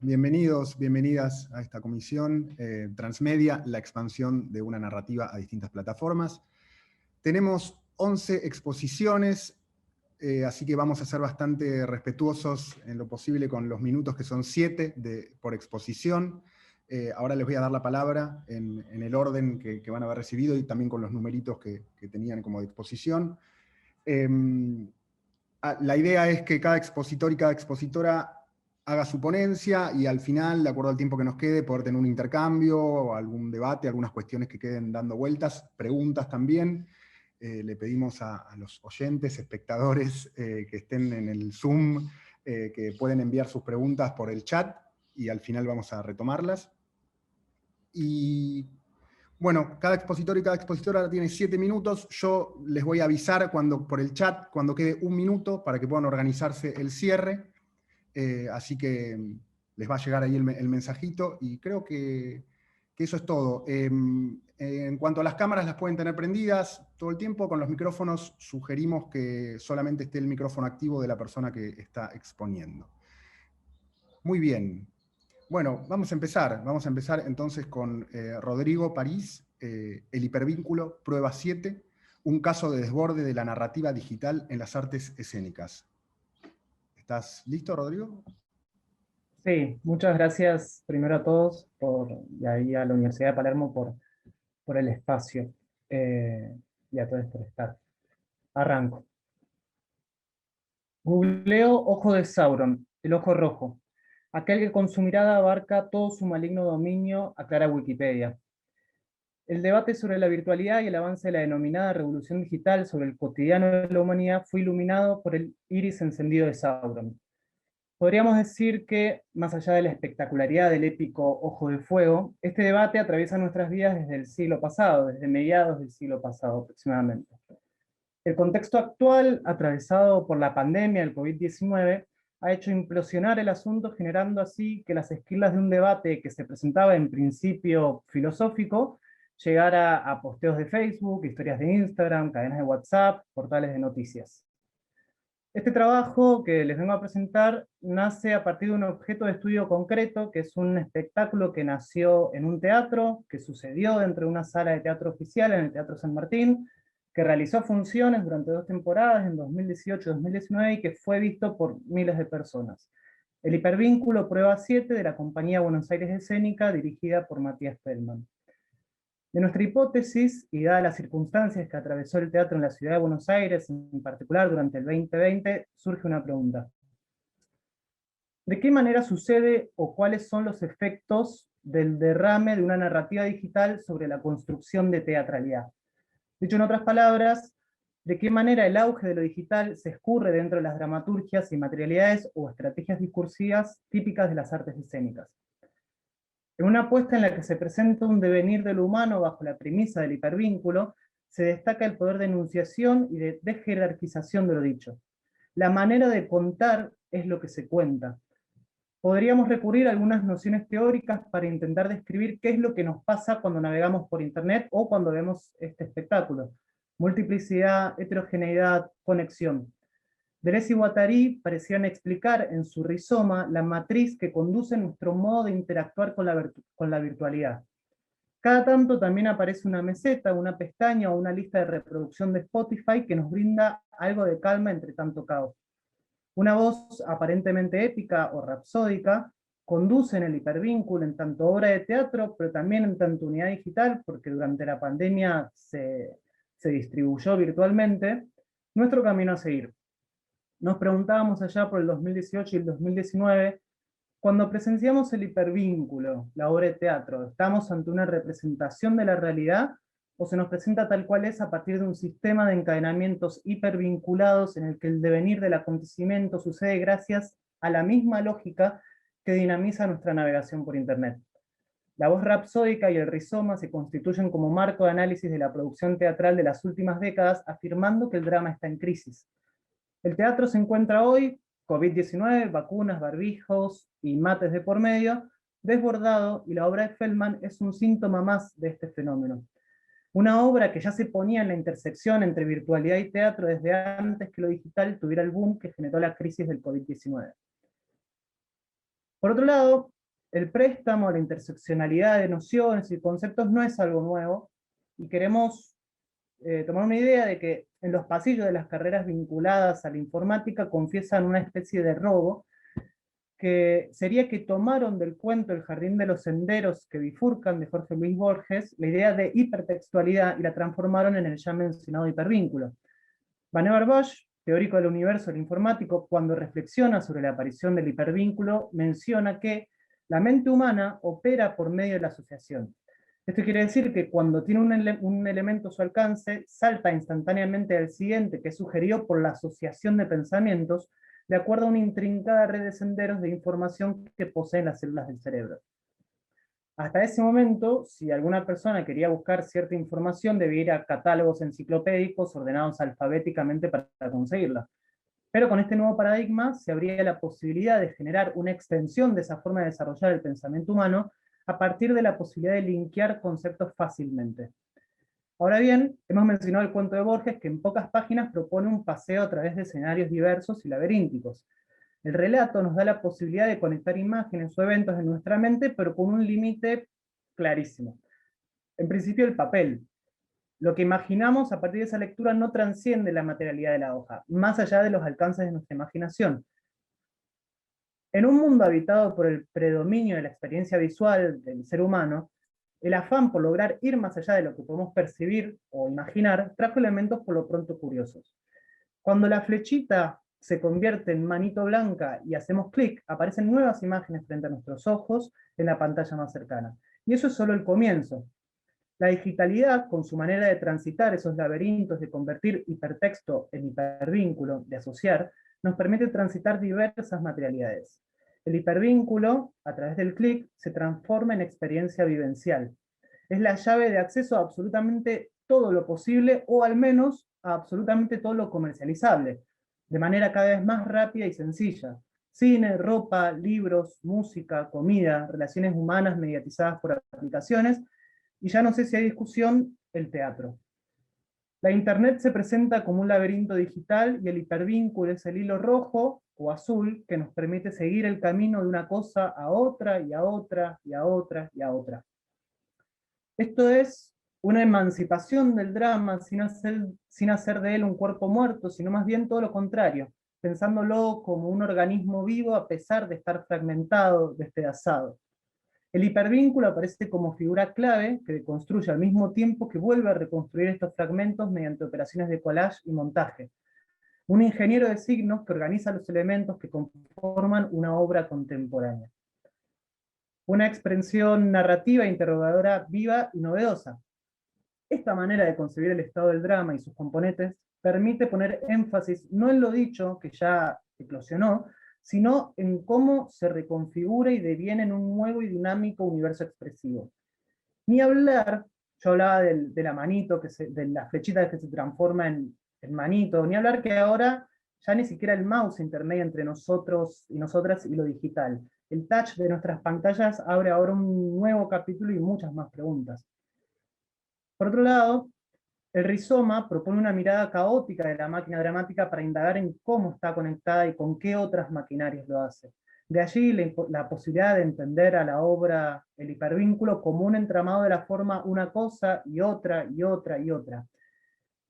Bienvenidos, bienvenidas a esta comisión Transmedia, la expansión de una narrativa a distintas plataformas. Tenemos 11 exposiciones, así que vamos a ser bastante respetuosos en lo posible con los minutos, que son 7 por exposición. Ahora les voy a dar la palabra en el orden que van a haber recibido y también con los numeritos que tenían como de exposición. La idea es que cada expositor y cada expositora haga su ponencia y al final, de acuerdo al tiempo que nos quede, poder tener un intercambio, o algún debate, algunas cuestiones que queden dando vueltas, preguntas también. Le pedimos a los oyentes, espectadores que estén en el Zoom, que pueden enviar sus preguntas por el chat y al final vamos a retomarlas. Y bueno, cada expositor y cada expositora tiene 7 minutos. Yo les voy a avisar por el chat cuando quede un minuto para que puedan organizarse el cierre. Así que les va a llegar ahí el mensajito y creo que eso es todo. En cuanto a las cámaras, las pueden tener prendidas todo el tiempo. Con los micrófonos sugerimos que solamente esté el micrófono activo de la persona que está exponiendo. Muy bien. Bueno, vamos a empezar. Vamos a empezar entonces con Rodrigo París, El hipervínculo, prueba 7, un caso de desborde de la narrativa digital en las artes escénicas. ¿Estás listo, Rodrigo? Sí, muchas gracias primero a todos y ahí a la Universidad de Palermo por el espacio y a todos por estar. Arranco. Googleo Ojo de Sauron, el ojo rojo. Aquel que con su mirada abarca todo su maligno dominio, aclara Wikipedia. El debate sobre la virtualidad y el avance de la denominada revolución digital sobre el cotidiano de la humanidad fue iluminado por el iris encendido de Sauron. Podríamos decir que, más allá de la espectacularidad del épico Ojo de Fuego, este debate atraviesa nuestras vidas desde el siglo pasado, desde mediados del siglo pasado aproximadamente. El contexto actual, atravesado por la pandemia del COVID-19, ha hecho implosionar el asunto, generando así que las esquilas de un debate que se presentaba en principio filosófico, llegara a posteos de Facebook, historias de Instagram, cadenas de WhatsApp, portales de noticias. Este trabajo que les vengo a presentar nace a partir de un objeto de estudio concreto, que es un espectáculo que nació en un teatro, que sucedió dentro de una sala de teatro oficial en el Teatro San Martín, que realizó funciones durante 2 temporadas, en 2018 y 2019, y que fue visto por miles de personas. El hipervínculo prueba 7 de la compañía Buenos Aires Escénica, dirigida por Matías Feldman. De nuestra hipótesis, y dadas las circunstancias que atravesó el teatro en la ciudad de Buenos Aires, en particular durante el 2020, surge una pregunta. ¿De qué manera sucede o cuáles son los efectos del derrame de una narrativa digital sobre la construcción de teatralidad? Dicho en otras palabras, ¿de qué manera el auge de lo digital se escurre dentro de las dramaturgias y materialidades o estrategias discursivas típicas de las artes escénicas? En una apuesta en la que se presenta un devenir de lo humano bajo la premisa del hipervínculo, se destaca el poder de enunciación y de desjerarquización de lo dicho. La manera de contar es lo que se cuenta. Podríamos recurrir a algunas nociones teóricas para intentar describir qué es lo que nos pasa cuando navegamos por Internet o cuando vemos este espectáculo. Multiplicidad, heterogeneidad, conexión. Deleuze y Guattari parecían explicar en su rizoma la matriz que conduce nuestro modo de interactuar con la virtualidad. Cada tanto también aparece una meseta, una pestaña o una lista de reproducción de Spotify que nos brinda algo de calma entre tanto caos. Una voz aparentemente épica o rapsódica conduce en el hipervínculo en tanto obra de teatro, pero también en tanto unidad digital, porque durante la pandemia se distribuyó virtualmente, nuestro camino a seguir. Nos preguntábamos allá por el 2018 y el 2019, cuando presenciamos el hipervínculo, la obra de teatro, ¿estamos ante una representación de la realidad o se nos presenta tal cual es a partir de un sistema de encadenamientos hipervinculados en el que el devenir del acontecimiento sucede gracias a la misma lógica que dinamiza nuestra navegación por Internet? La voz rapsódica y el rizoma se constituyen como marco de análisis de la producción teatral de las últimas décadas, afirmando que el drama está en crisis. El teatro se encuentra hoy, COVID-19, vacunas, barbijos y mates de por medio, desbordado, y la obra de Feldman es un síntoma más de este fenómeno. Una obra que ya se ponía en la intersección entre virtualidad y teatro desde antes que lo digital tuviera el boom que generó la crisis del COVID-19. Por otro lado, El préstamo, la interseccionalidad de nociones y conceptos no es algo nuevo, y queremos tomar una idea de que en los pasillos de las carreras vinculadas a la informática confiesan una especie de robo, que sería que tomaron del cuento El jardín de los senderos que bifurcan de Jorge Luis Borges la idea de hipertextualidad y la transformaron en el ya mencionado hipervínculo. Vannevar Bush, teórico del universo del informático, cuando reflexiona sobre la aparición del hipervínculo, menciona que la mente humana opera por medio de la asociación. Esto quiere decir que cuando tiene un elemento a su alcance, salta instantáneamente al siguiente, que es sugerido por la asociación de pensamientos, de acuerdo a una intrincada red de senderos de información que poseen las células del cerebro. Hasta ese momento, si alguna persona quería buscar cierta información, debía ir a catálogos enciclopédicos ordenados alfabéticamente para conseguirla. Pero con este nuevo paradigma se abría la posibilidad de generar una extensión de esa forma de desarrollar el pensamiento humano a partir de la posibilidad de linkear conceptos fácilmente. Ahora bien, hemos mencionado el cuento de Borges, que en pocas páginas propone un paseo a través de escenarios diversos y laberínticos. El relato nos da la posibilidad de conectar imágenes o eventos en nuestra mente, pero con un límite clarísimo. En principio, el papel. Lo que imaginamos a partir de esa lectura no trasciende la materialidad de la hoja, más allá de los alcances de nuestra imaginación. En un mundo habitado por el predominio de la experiencia visual del ser humano, el afán por lograr ir más allá de lo que podemos percibir o imaginar trajo elementos por lo pronto curiosos. Cuando la flechita se convierte en manito blanca y hacemos clic, aparecen nuevas imágenes frente a nuestros ojos en la pantalla más cercana. Y eso es solo el comienzo. La digitalidad, con su manera de transitar esos laberintos, de convertir hipertexto en hipervínculo, de asociar, nos permite transitar diversas materialidades. El hipervínculo, a través del clic, se transforma en experiencia vivencial. Es la llave de acceso a absolutamente todo lo posible, o al menos a absolutamente todo lo comercializable, de manera cada vez más rápida y sencilla. Cine, ropa, libros, música, comida, relaciones humanas mediatizadas por aplicaciones, y ya no sé si hay discusión, el teatro. La Internet se presenta como un laberinto digital y el hipervínculo es el hilo rojo o azul que nos permite seguir el camino de una cosa a otra y a otra y a otra y a otra. Esto es una emancipación del drama sin hacer de él un cuerpo muerto, sino más bien todo lo contrario, pensándolo como un organismo vivo a pesar de estar fragmentado, despedazado. El hipervínculo aparece como figura clave que construye al mismo tiempo que vuelve a reconstruir estos fragmentos mediante operaciones de collage y montaje. Un ingeniero de signos que organiza los elementos que conforman una obra contemporánea. Una expresión narrativa e interrogadora viva y novedosa. Esta manera de concebir el estado del drama y sus componentes permite poner énfasis no en lo dicho, que ya eclosionó, sino en cómo se reconfigura y deviene en un nuevo y dinámico universo expresivo. Ni hablar, yo hablaba de la manito, de la flechita que se transforma en manito, ni hablar que ahora ya ni siquiera el mouse intermedia entre nosotros y nosotras y lo digital. El touch de nuestras pantallas abre ahora un nuevo capítulo y muchas más preguntas. Por otro lado, el rizoma propone una mirada caótica de la máquina dramática para indagar en cómo está conectada y con qué otras maquinarias lo hace. De allí la posibilidad de entender a la obra El hipervínculo como un entramado de la forma una cosa y otra y otra y otra.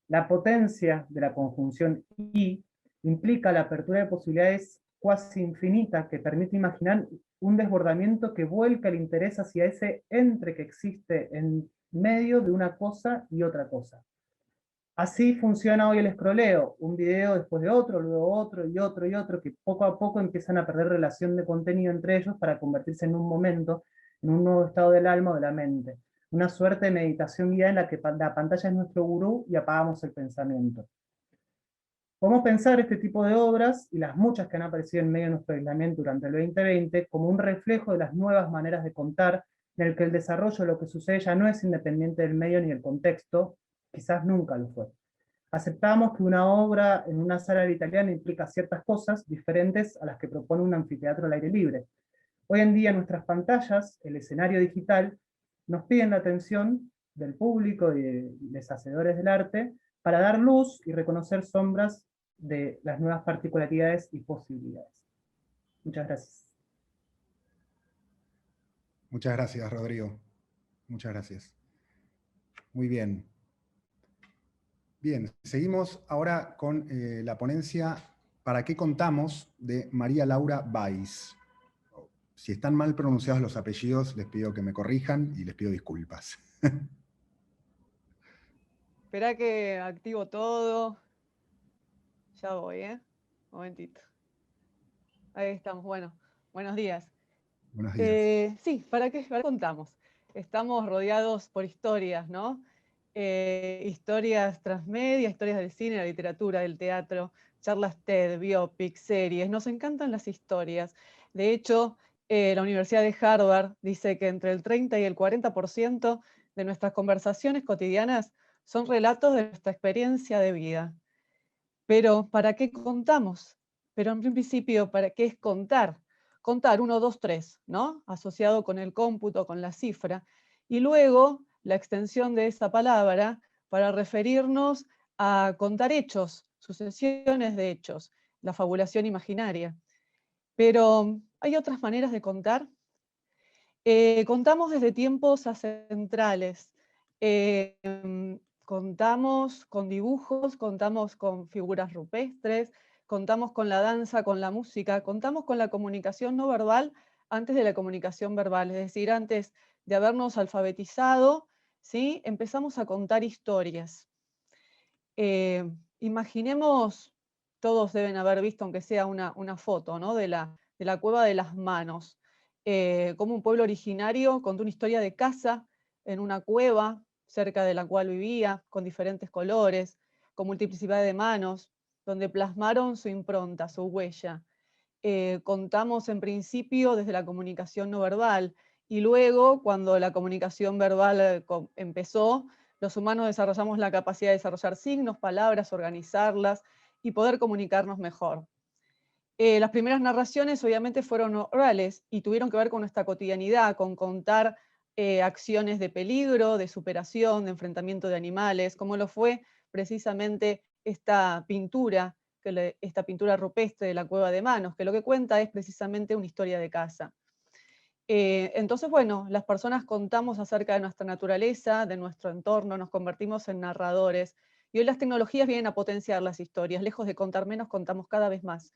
La potencia de la conjunción y implica la apertura de posibilidades cuasi infinitas que permite imaginar un desbordamiento que vuelca el interés hacia ese entre que existe en medio de una cosa y otra cosa. Así funciona hoy el scrolleo, un video después de otro, luego otro y otro y otro, que poco a poco empiezan a perder relación de contenido entre ellos para convertirse en un momento, en un nuevo estado del alma o de la mente. Una suerte de meditación guiada en la que la pantalla es nuestro gurú y apagamos el pensamiento. Podemos pensar este tipo de obras, y las muchas que han aparecido en medio de nuestro aislamiento durante el 2020, como un reflejo de las nuevas maneras de contar, en el que el desarrollo de lo que sucede ya no es independiente del medio ni del contexto, quizás nunca lo fue. Aceptamos que una obra en una sala italiana implica ciertas cosas diferentes a las que propone un anfiteatro al aire libre. Hoy en día nuestras pantallas, el escenario digital, nos piden la atención del público y de los hacedores del arte para dar luz y reconocer sombras de las nuevas particularidades y posibilidades. Muchas gracias. Muchas gracias, Rodrigo. Muchas gracias. Muy bien. Bien, seguimos ahora con la ponencia ¿Para qué contamos?, de María Laura Weiss. Si están mal pronunciados los apellidos, les pido que me corrijan y les pido disculpas. Esperá que activo todo. Ya voy, ¿eh? Un momentito. Ahí estamos, bueno, buenos días. Buenos días. Sí, ¿para qué contamos? Estamos rodeados por historias, ¿no? Historias transmedia, historias del cine, la literatura, del teatro, charlas TED, biopics, series. Nos encantan las historias. De hecho, la Universidad de Harvard dice que entre el 30 y el 40% de nuestras conversaciones cotidianas son relatos de nuestra experiencia de vida. Pero, ¿para qué contamos? Pero en principio, ¿para qué es contar? Contar 1, 2, 3, ¿no? Asociado con el cómputo, con la cifra. Y luego, la extensión de esa palabra para referirnos a contar hechos, sucesiones de hechos, la fabulación imaginaria. Pero, ¿hay otras maneras de contar? Contamos desde tiempos ancestrales. Contamos con dibujos, contamos con figuras rupestres, contamos con la danza, con la música, contamos con la comunicación no verbal antes de la comunicación verbal, es decir, antes de habernos alfabetizado, ¿sí? Empezamos a contar historias. Imaginemos, todos deben haber visto, aunque sea una foto, ¿no? de la Cueva de las Manos, como un pueblo originario contó una historia de casa en una cueva cerca de la cual vivía, con diferentes colores, con multiplicidad de manos, donde plasmaron su impronta, su huella. Contamos en principio desde la comunicación no verbal, y luego, cuando la comunicación verbal empezó, los humanos desarrollamos la capacidad de desarrollar signos, palabras, organizarlas y poder comunicarnos mejor. Las primeras narraciones obviamente fueron orales y tuvieron que ver con nuestra cotidianidad, con contar acciones de peligro, de superación, de enfrentamiento de animales, como lo fue precisamente esta pintura rupestre de la Cueva de Manos, que lo que cuenta es precisamente una historia de caza. Entonces, bueno, las personas contamos acerca de nuestra naturaleza, de nuestro entorno, nos convertimos en narradores, y hoy las tecnologías vienen a potenciar las historias, lejos de contar menos, contamos cada vez más.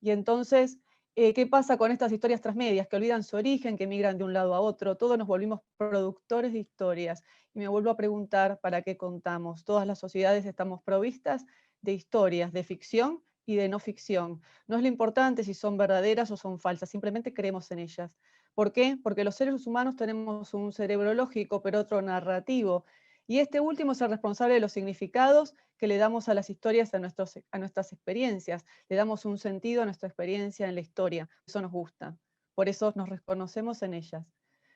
Y entonces, ¿qué pasa con estas historias transmedias que olvidan su origen, que migran de un lado a otro? Todos nos volvimos productores de historias. Y me vuelvo a preguntar, ¿para qué contamos? Todas las sociedades estamos provistas de historias, de ficción y de no ficción. No es lo importante si son verdaderas o son falsas, simplemente creemos en ellas. ¿Por qué? Porque los seres humanos tenemos un cerebro lógico, pero otro narrativo. Y este último es el responsable de los significados que le damos a las historias, a nuestras experiencias. Le damos un sentido a nuestra experiencia en la historia. Eso nos gusta. Por eso nos reconocemos en ellas.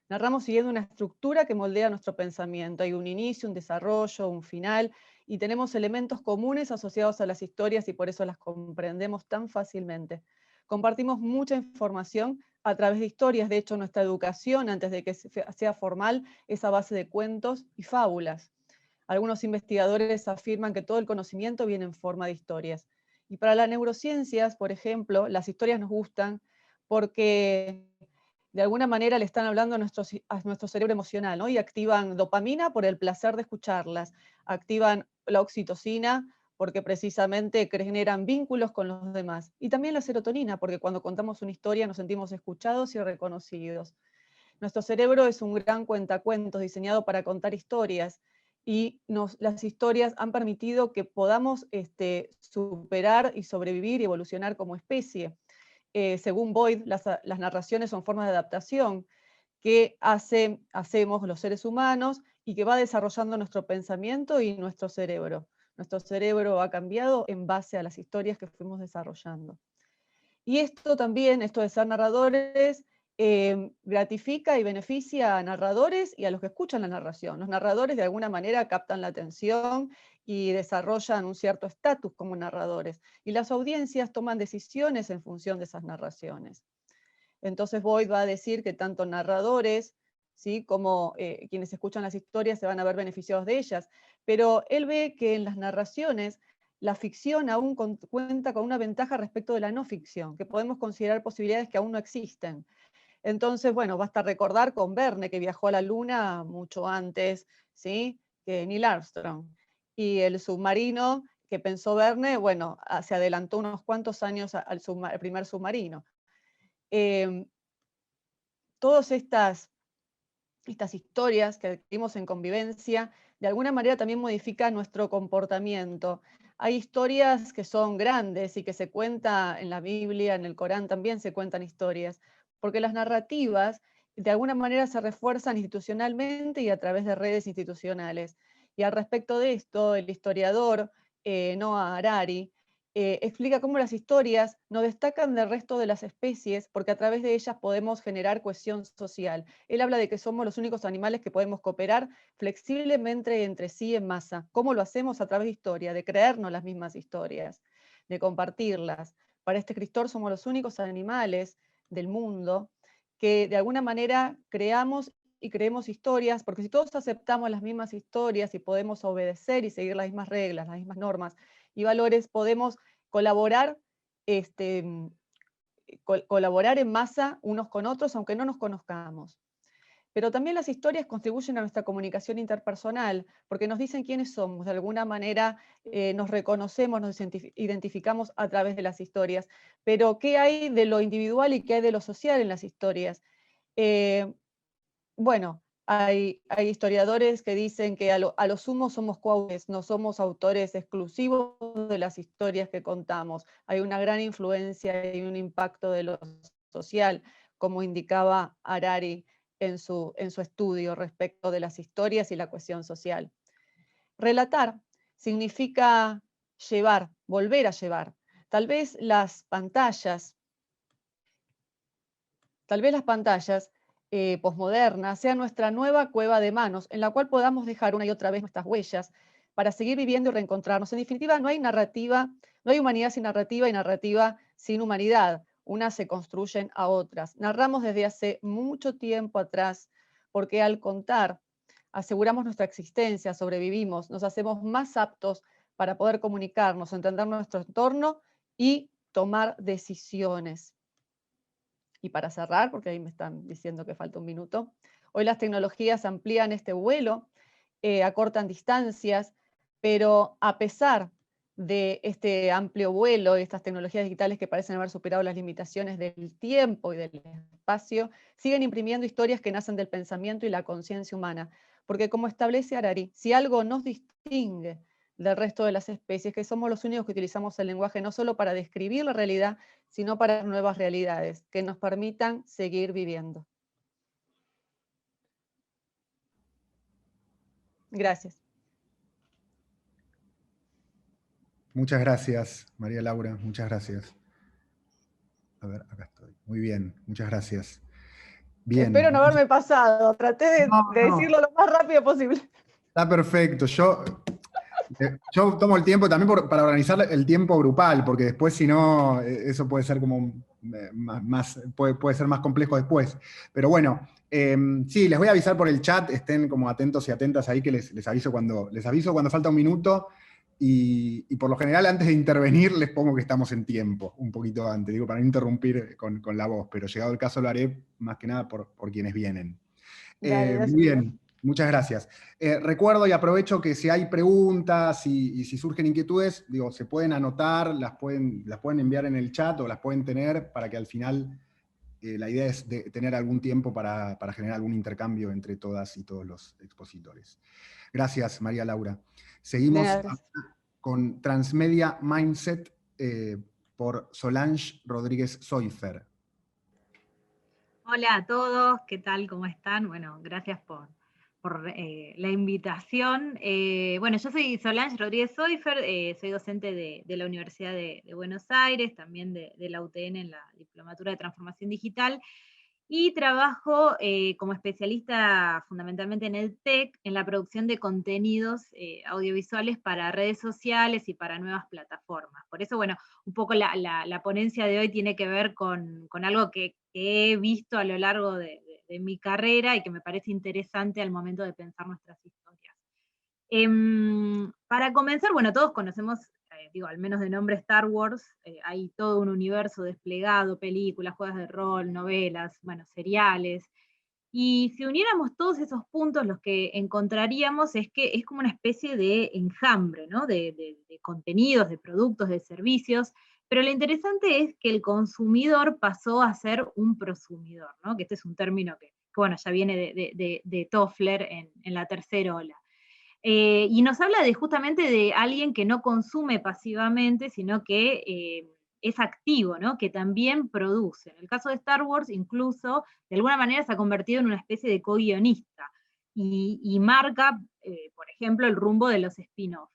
Narramos siguiendo una estructura que moldea nuestro pensamiento. Hay un inicio, un desarrollo, un final, y tenemos elementos comunes asociados a las historias y por eso las comprendemos tan fácilmente. Compartimos mucha información a través de historias. De hecho, nuestra educación, antes de que sea formal, es a base de cuentos y fábulas. Algunos investigadores afirman que todo el conocimiento viene en forma de historias. Y para las neurociencias, por ejemplo, las historias nos gustan porque de alguna manera le están hablando a nuestro cerebro emocional, ¿no? Y activan dopamina por el placer de escucharlas, activan la oxitocina porque precisamente generan vínculos con los demás. Y también la serotonina, porque cuando contamos una historia nos sentimos escuchados y reconocidos. Nuestro cerebro es un gran cuentacuentos diseñado para contar historias, y las historias han permitido que podamos superar y sobrevivir y evolucionar como especie. Según Boyd, las narraciones son formas de adaptación que hacemos los seres humanos y que va desarrollando nuestro pensamiento y nuestro cerebro. Nuestro cerebro ha cambiado en base a las historias que fuimos desarrollando. Y esto también, esto de ser narradores, gratifica y beneficia a narradores y a los que escuchan la narración. Los narradores de alguna manera captan la atención y desarrollan un cierto estatus como narradores. Y las audiencias toman decisiones en función de esas narraciones. Entonces Boyd va a decir que tanto narradores, ¿sí?, como quienes escuchan las historias se van a ver beneficiados de ellas. Pero él ve que en las narraciones la ficción aún cuenta con una ventaja respecto de la no ficción, que podemos considerar posibilidades que aún no existen. Entonces, bueno, basta recordar con Verne, que viajó a la Luna mucho antes, ¿sí?, que Neil Armstrong. Y el submarino que pensó Verne, bueno, se adelantó unos cuantos años al primer submarino. Todas estas historias que adquirimos en convivencia, de alguna manera también modifican nuestro comportamiento. Hay historias que son grandes y que se cuentan en la Biblia, en el Corán también se cuentan historias, porque las narrativas de alguna manera se refuerzan institucionalmente y a través de redes institucionales. Y al respecto de esto, el historiador Noah Harari explica cómo las historias nos destacan del resto de las especies porque a través de ellas podemos generar cohesión social. Él habla de que somos los únicos animales que podemos cooperar flexiblemente entre sí en masa. ¿Cómo lo hacemos? A través de historia, de creernos las mismas historias, de compartirlas. Para este escritor somos los únicos animales del mundo que de alguna manera creamos y creemos historias, porque si todos aceptamos las mismas historias y podemos obedecer y seguir las mismas reglas, las mismas normas y valores, podemos colaborar, colaborar en masa unos con otros, aunque no nos conozcamos. Pero también las historias contribuyen a nuestra comunicación interpersonal, porque nos dicen quiénes somos, de alguna manera nos reconocemos, nos identificamos a través de las historias. Pero ¿qué hay de lo individual y qué hay de lo social en las historias? Bueno, hay historiadores que dicen que a lo sumo somos coautores, no somos autores exclusivos de las historias que contamos. Hay una gran influencia y un impacto de lo social, como indicaba Harari en su estudio respecto de las historias y la cohesión social. Relatar significa llevar, volver a llevar. Tal vez las pantallas posmodernas sea nuestra nueva cueva de manos, en la cual podamos dejar una y otra vez nuestras huellas para seguir viviendo y reencontrarnos. En definitiva, no hay narrativa, no hay humanidad sin narrativa y narrativa sin humanidad. Unas se construyen a otras. Narramos desde hace mucho tiempo atrás, porque al contar aseguramos nuestra existencia, sobrevivimos, nos hacemos más aptos para poder comunicarnos, entender nuestro entorno y tomar decisiones. Y para cerrar, porque ahí me están diciendo que falta un minuto, hoy las tecnologías amplían este vuelo, acortan distancias, pero a pesar de este amplio vuelo y estas tecnologías digitales que parecen haber superado las limitaciones del tiempo y del espacio, siguen imprimiendo historias que nacen del pensamiento y la conciencia humana. Porque como establece Harari, si algo nos distingue del resto de las especies, que somos los únicos que utilizamos el lenguaje no solo para describir la realidad, sino para nuevas realidades que nos permitan seguir viviendo. Gracias. Muchas gracias, María Laura, muchas gracias. A ver, acá estoy. Muy bien, muchas gracias. Bien. Espero no haberme pasado, traté de decirlo lo más rápido posible. Está perfecto. Yo tomo el tiempo también para organizar el tiempo grupal, porque después si no, eso puede ser como puede ser más complejo después. Pero bueno, sí, les voy a avisar por el chat, estén como atentos y atentas ahí que les aviso cuando falta un minuto. Y por lo general, antes de intervenir, les pongo que estamos en tiempo, un poquito antes, digo, para no interrumpir con la voz, pero llegado el caso lo haré más que nada por quienes vienen. Muy bien, muchas gracias. Recuerdo y aprovecho que si hay preguntas y si surgen inquietudes, digo, se pueden anotar, las pueden enviar en el chat o las pueden tener para que al final la idea es tener algún tiempo para generar algún intercambio entre todas y todos los expositores. Gracias, María Laura. Seguimos con Transmedia Mindset por Solange Rodríguez Soifer. Hola a todos, ¿qué tal? ¿Cómo están? Bueno, gracias por la invitación. Bueno, yo soy Solange Rodríguez Soifer, soy docente de la Universidad de Buenos Aires, también de la UTN en la Diplomatura de Transformación Digital, y trabajo como especialista fundamentalmente en el TEC, en la producción de contenidos audiovisuales para redes sociales y para nuevas plataformas. Por eso, bueno, un poco la ponencia de hoy tiene que ver con algo que he visto a lo largo de mi carrera y que me parece interesante al momento de pensar nuestras historias. Para comenzar, bueno, todos conocemos digo, al menos de nombre Star Wars, hay todo un universo desplegado, películas, juegos de rol, novelas, bueno, seriales. Y si uniéramos todos esos puntos, los que encontraríamos es que es como una especie de enjambre, ¿no? De contenidos, de productos, de servicios, pero lo interesante es que el consumidor pasó a ser un prosumidor, ¿no? Que este es un término que bueno, ya viene de Toffler en la tercera ola. Y nos habla justamente de alguien que no consume pasivamente, sino que es activo, ¿no? Que también produce. En el caso de Star Wars, incluso, de alguna manera se ha convertido en una especie de co-guionista y marca, por ejemplo, el rumbo de los spin-offs.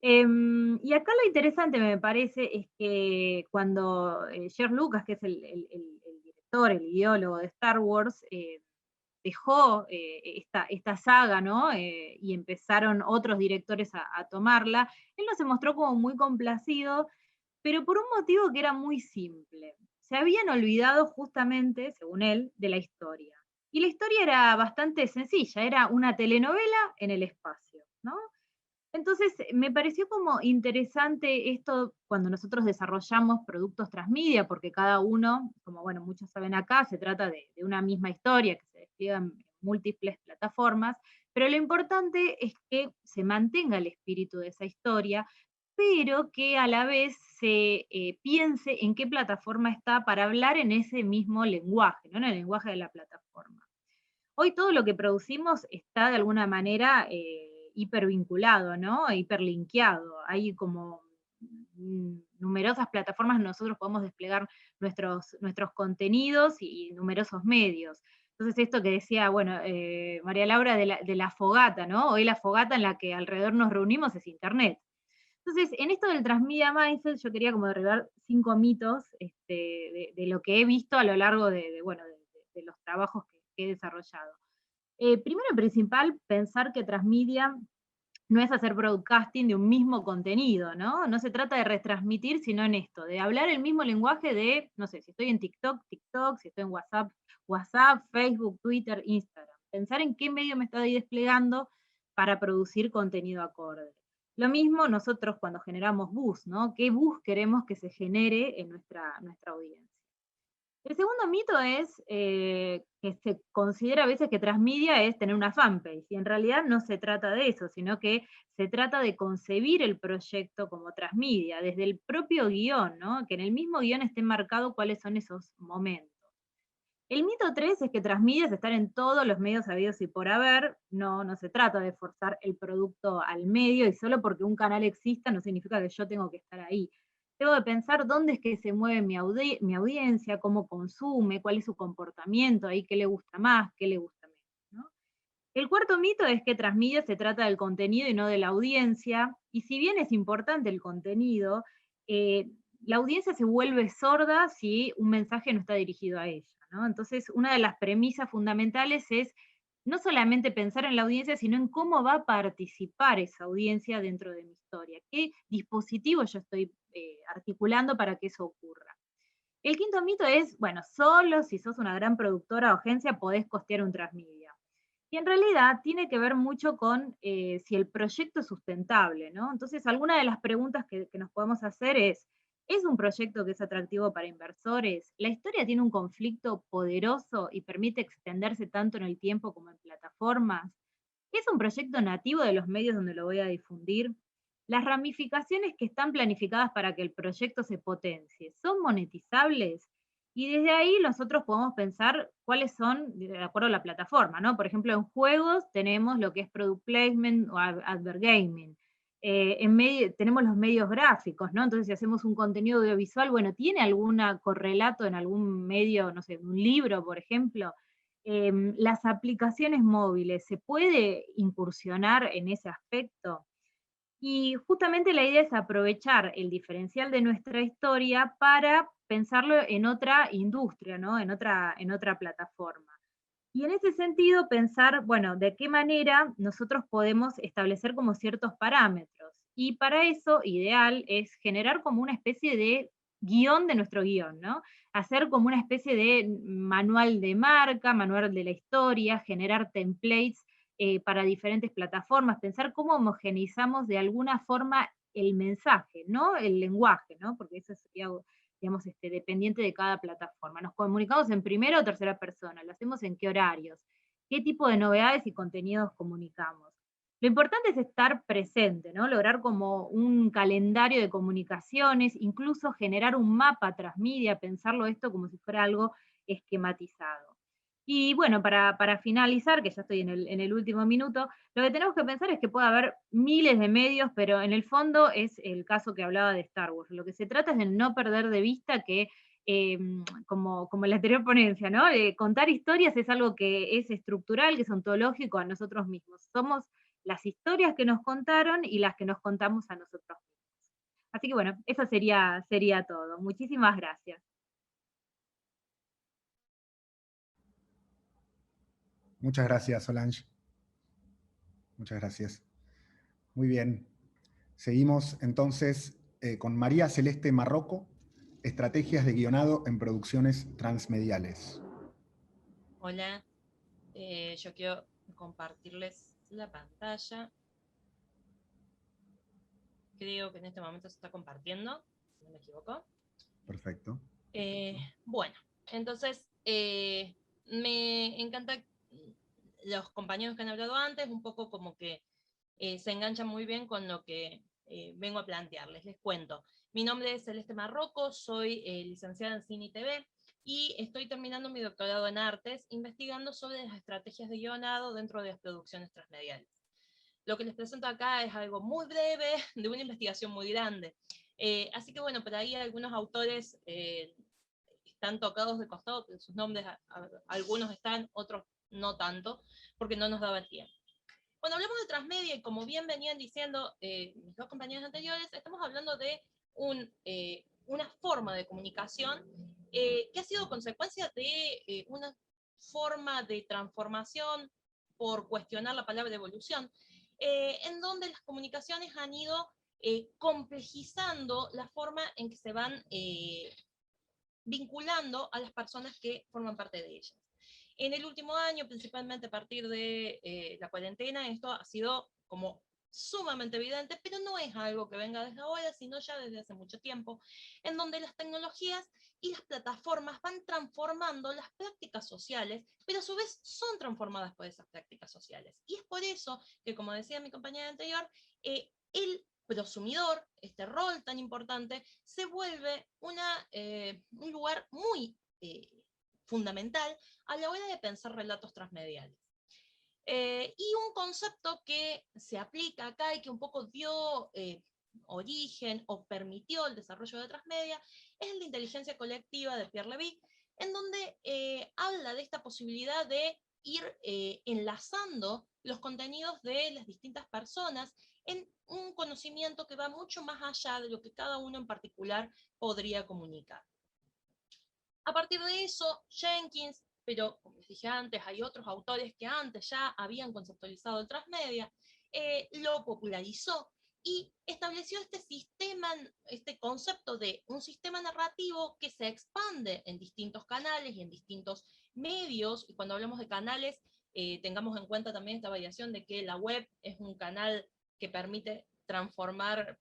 Y acá lo interesante me parece es que cuando George Lucas, que es el director, el ideólogo de Star Wars, dejó esta saga, ¿no? Y empezaron otros directores a tomarla, él no se mostró como muy complacido, pero por un motivo que era muy simple. Se habían olvidado justamente, según él, de la historia. Y la historia era bastante sencilla, era una telenovela en el espacio, ¿no? Entonces, me pareció como interesante esto cuando nosotros desarrollamos productos transmedia, porque cada uno, como bueno, muchos saben acá, se trata de una misma historia que se despliega en múltiples plataformas, pero lo importante es que se mantenga el espíritu de esa historia, pero que a la vez se piense en qué plataforma está para hablar en ese mismo lenguaje, ¿no? En el lenguaje de la plataforma. Hoy todo lo que producimos está de alguna manera hipervinculado, ¿no? Hiperlinkeado. Hay como numerosas plataformas donde nosotros podemos desplegar nuestros contenidos y numerosos medios. Entonces esto que decía, bueno, María Laura de la fogata, ¿no? Hoy la fogata en la que alrededor nos reunimos es Internet. Entonces, en esto del Transmedia Mindset, yo quería como derribar 5 mitos de lo que he visto a lo largo bueno, de los trabajos que he desarrollado. Primero y principal, pensar que transmedia no es hacer broadcasting de un mismo contenido, ¿no? No se trata de retransmitir, sino en esto, de hablar el mismo lenguaje de, no sé, si estoy en TikTok, TikTok, si estoy en WhatsApp, WhatsApp, Facebook, Twitter, Instagram. Pensar en qué medio me estoy desplegando para producir contenido acorde. Lo mismo nosotros cuando generamos buzz, ¿no? ¿Qué buzz queremos que se genere en nuestra audiencia? El segundo mito es que se considera a veces que transmedia es tener una fanpage, y en realidad no se trata de eso, sino que se trata de concebir el proyecto como transmedia, desde el propio guión, ¿no? Que en el mismo guión esté marcado cuáles son esos momentos. El mito 3 es que transmedia es estar en todos los medios habidos y por haber. No se trata de forzar el producto al medio, y solo porque un canal exista no significa que yo tengo que estar ahí. Tengo que pensar dónde es que se mueve mi audiencia, cómo consume, cuál es su comportamiento ahí, qué le gusta más, qué le gusta menos, ¿no? El cuarto mito es que transmedia se trata del contenido y no de la audiencia, y si bien es importante el contenido, la audiencia se vuelve sorda si un mensaje no está dirigido a ella, ¿no? Entonces, una de las premisas fundamentales es no solamente pensar en la audiencia, sino en cómo va a participar esa audiencia dentro de mi historia, qué dispositivo yo estoy articulando para que eso ocurra. El quinto mito es, bueno, solo si sos una gran productora o agencia podés costear un transmedia. Y en realidad tiene que ver mucho con si el proyecto es sustentable, ¿no? Entonces, alguna de las preguntas que nos podemos hacer ¿es un proyecto que es atractivo para inversores? ¿La historia tiene un conflicto poderoso y permite extenderse tanto en el tiempo como en plataformas? ¿Es un proyecto nativo de los medios donde lo voy a difundir? ¿Las ramificaciones que están planificadas para que el proyecto se potencie son monetizables? Y desde ahí nosotros podemos pensar cuáles son, de acuerdo a la plataforma, ¿no? Por ejemplo, en juegos tenemos lo que es product placement o advert gaming. Tenemos los medios gráficos, ¿no? Entonces, si hacemos un contenido audiovisual, bueno, ¿tiene algún correlato en algún medio, no sé, un libro, por ejemplo? Las aplicaciones móviles, ¿se puede incursionar en ese aspecto? Y justamente la idea es aprovechar el diferencial de nuestra historia para pensarlo en otra industria, ¿no? En otra plataforma. Y en ese sentido pensar, bueno, de qué manera nosotros podemos establecer como ciertos parámetros. Y para eso, ideal es generar como una especie de guión de nuestro guión, ¿no? Hacer como una especie de manual de marca, manual de la historia, generar templates para diferentes plataformas, pensar cómo homogeneizamos de alguna forma el mensaje, no el lenguaje, ¿no? Porque eso sería, digamos, dependiente de cada plataforma. Nos comunicamos en primera o tercera persona, lo hacemos en qué horarios, qué tipo de novedades y contenidos comunicamos. Lo importante es estar presente, ¿no? Lograr como un calendario de comunicaciones, incluso generar un mapa transmedia, pensarlo esto como si fuera algo esquematizado. Y bueno, para finalizar, que ya estoy en el último minuto, lo que tenemos que pensar es que puede haber miles de medios, pero en el fondo es el caso que hablaba de Star Wars. Lo que se trata es de no perder de vista que, como en la anterior ponencia, ¿no? Contar historias es algo que es estructural, que es ontológico a nosotros mismos. Somos las historias que nos contaron y las que nos contamos a nosotros mismos. Así que bueno, eso sería todo. Muchísimas gracias. Muchas gracias, Solange. Muchas gracias. Muy bien. Seguimos entonces con María Celeste Marroco, Estrategias de Guionado en Producciones Transmediales. Hola, yo quiero compartirles la pantalla. Creo que en este momento se está compartiendo, si no me equivoco. Perfecto. Bueno, entonces me encanta los compañeros que han hablado antes, un poco como que se enganchan muy bien con lo que vengo a plantearles. Les cuento. Mi nombre es Celeste Marroco, soy licenciada en Cine y TV y estoy terminando mi doctorado en Artes, investigando sobre las estrategias de guionado dentro de las producciones transmediales. Lo que les presento acá es algo muy breve, de una investigación muy grande. Así que bueno, por ahí algunos autores están tocados de costado, pero sus nombres, algunos están, otros no tanto, porque no nos daba el tiempo. Cuando hablamos de transmedia, y como bien venían diciendo mis dos compañeros anteriores, estamos hablando de una forma de comunicación que ha sido consecuencia de una forma de transformación por cuestionar la palabra evolución, en donde las comunicaciones han ido complejizando la forma en que se van vinculando a las personas que forman parte de ellas. En el último año, principalmente a partir de la cuarentena, esto ha sido como sumamente evidente, pero no es algo que venga desde ahora, sino ya desde hace mucho tiempo, en donde las tecnologías y las plataformas van transformando las prácticas sociales, pero a su vez son transformadas por esas prácticas sociales. Y es por eso que, como decía mi compañera anterior, el prosumidor, este rol tan importante, se vuelve un lugar muy fundamental a la hora de pensar relatos transmediales. Y un concepto que se aplica acá y que un poco dio origen o permitió el desarrollo de transmedia es el de inteligencia colectiva de Pierre Levy, en donde habla de esta posibilidad de ir enlazando los contenidos de las distintas personas en un conocimiento que va mucho más allá de lo que cada uno en particular podría comunicar. A partir de eso, Jenkins, pero como les dije antes, hay otros autores que antes ya habían conceptualizado el transmedia, lo popularizó y estableció este sistema, este concepto de un sistema narrativo que se expande en distintos canales y en distintos medios, y cuando hablamos de canales, tengamos en cuenta también esta variación de que la web es un canal que permite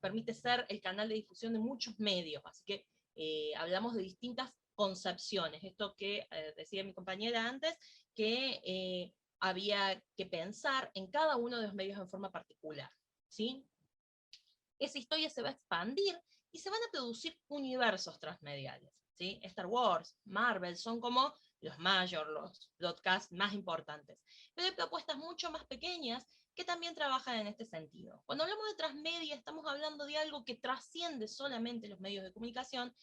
permite ser el canal de difusión de muchos medios, así que hablamos de distintas concepciones, esto que decía mi compañera antes, que había que pensar en cada uno de los medios en forma particular, ¿sí? Esa historia se va a expandir y se van a producir universos transmediales, ¿sí? Star Wars, Marvel, son como los los broadcasts más importantes, pero hay propuestas mucho más pequeñas que también trabajan en este sentido. Cuando hablamos de transmedia, estamos hablando de algo que trasciende solamente los medios de comunicación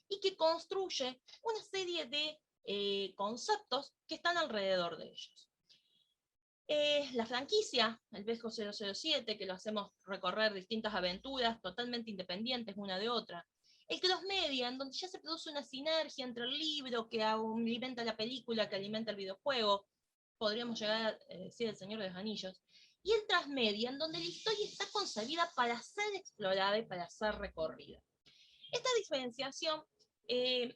y que construye una serie de conceptos que están alrededor de ellos. La franquicia, el Vesgo 007, que lo hacemos recorrer distintas aventuras totalmente independientes una de otra. El cross-media, en donde ya se produce una sinergia entre el libro que alimenta la película, que alimenta el videojuego, podríamos llegar a decir El Señor de los Anillos, y el transmedia, en donde la historia está concebida para ser explorada y para ser recorrida. Esta diferenciación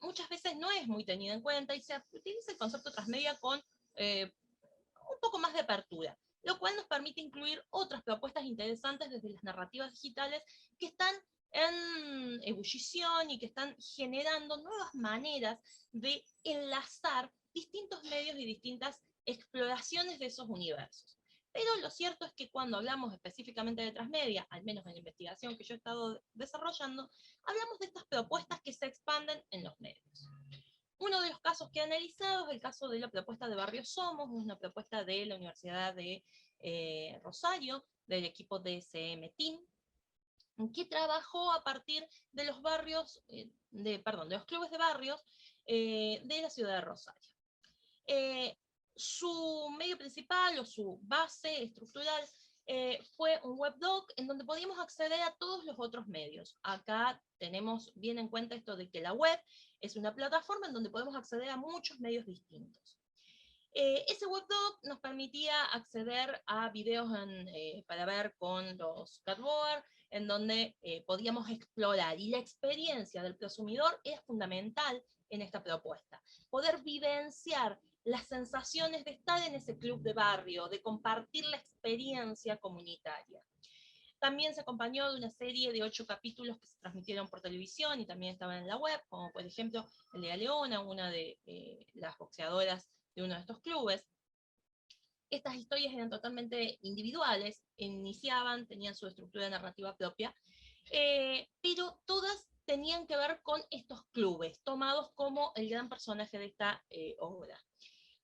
muchas veces no es muy tenida en cuenta y se utiliza el concepto transmedia con un poco más de apertura. lo cual nos permite incluir otras propuestas interesantes desde las narrativas digitales que están en ebullición y que están generando nuevas maneras de enlazar distintos medios y distintas exploraciones de esos universos. Pero lo cierto es que cuando hablamos específicamente de transmedia, al menos en la investigación que yo he estado desarrollando, hablamos de estas propuestas que se expanden en los medios. Uno de los casos que he analizado es el caso de la propuesta de Barrio Somos, una propuesta de la Universidad de Rosario, del equipo de SM Team, que trabajó a partir de los barrios, de los clubes de barrios de la ciudad de Rosario. Su medio principal o su base estructural fue un webdoc en donde podíamos acceder a todos los otros medios. Acá tenemos bien en cuenta esto de que la web es una plataforma en donde podemos acceder a muchos medios distintos. Ese webdoc nos permitía acceder a videos para ver con los catboard, en donde podíamos explorar, y la experiencia del prosumidor era fundamental en esta propuesta. Poder vivenciar las sensaciones de estar en ese club de barrio, de compartir la experiencia comunitaria. También se acompañó de una serie de 8 capítulos que se transmitieron por televisión y también estaban en la web, como por ejemplo el de Leona, una de las boxeadoras de uno de estos clubes. Estas historias eran totalmente individuales, iniciaban, tenían su estructura narrativa propia, pero todas tenían que ver con estos clubes, tomados como el gran personaje de esta obra.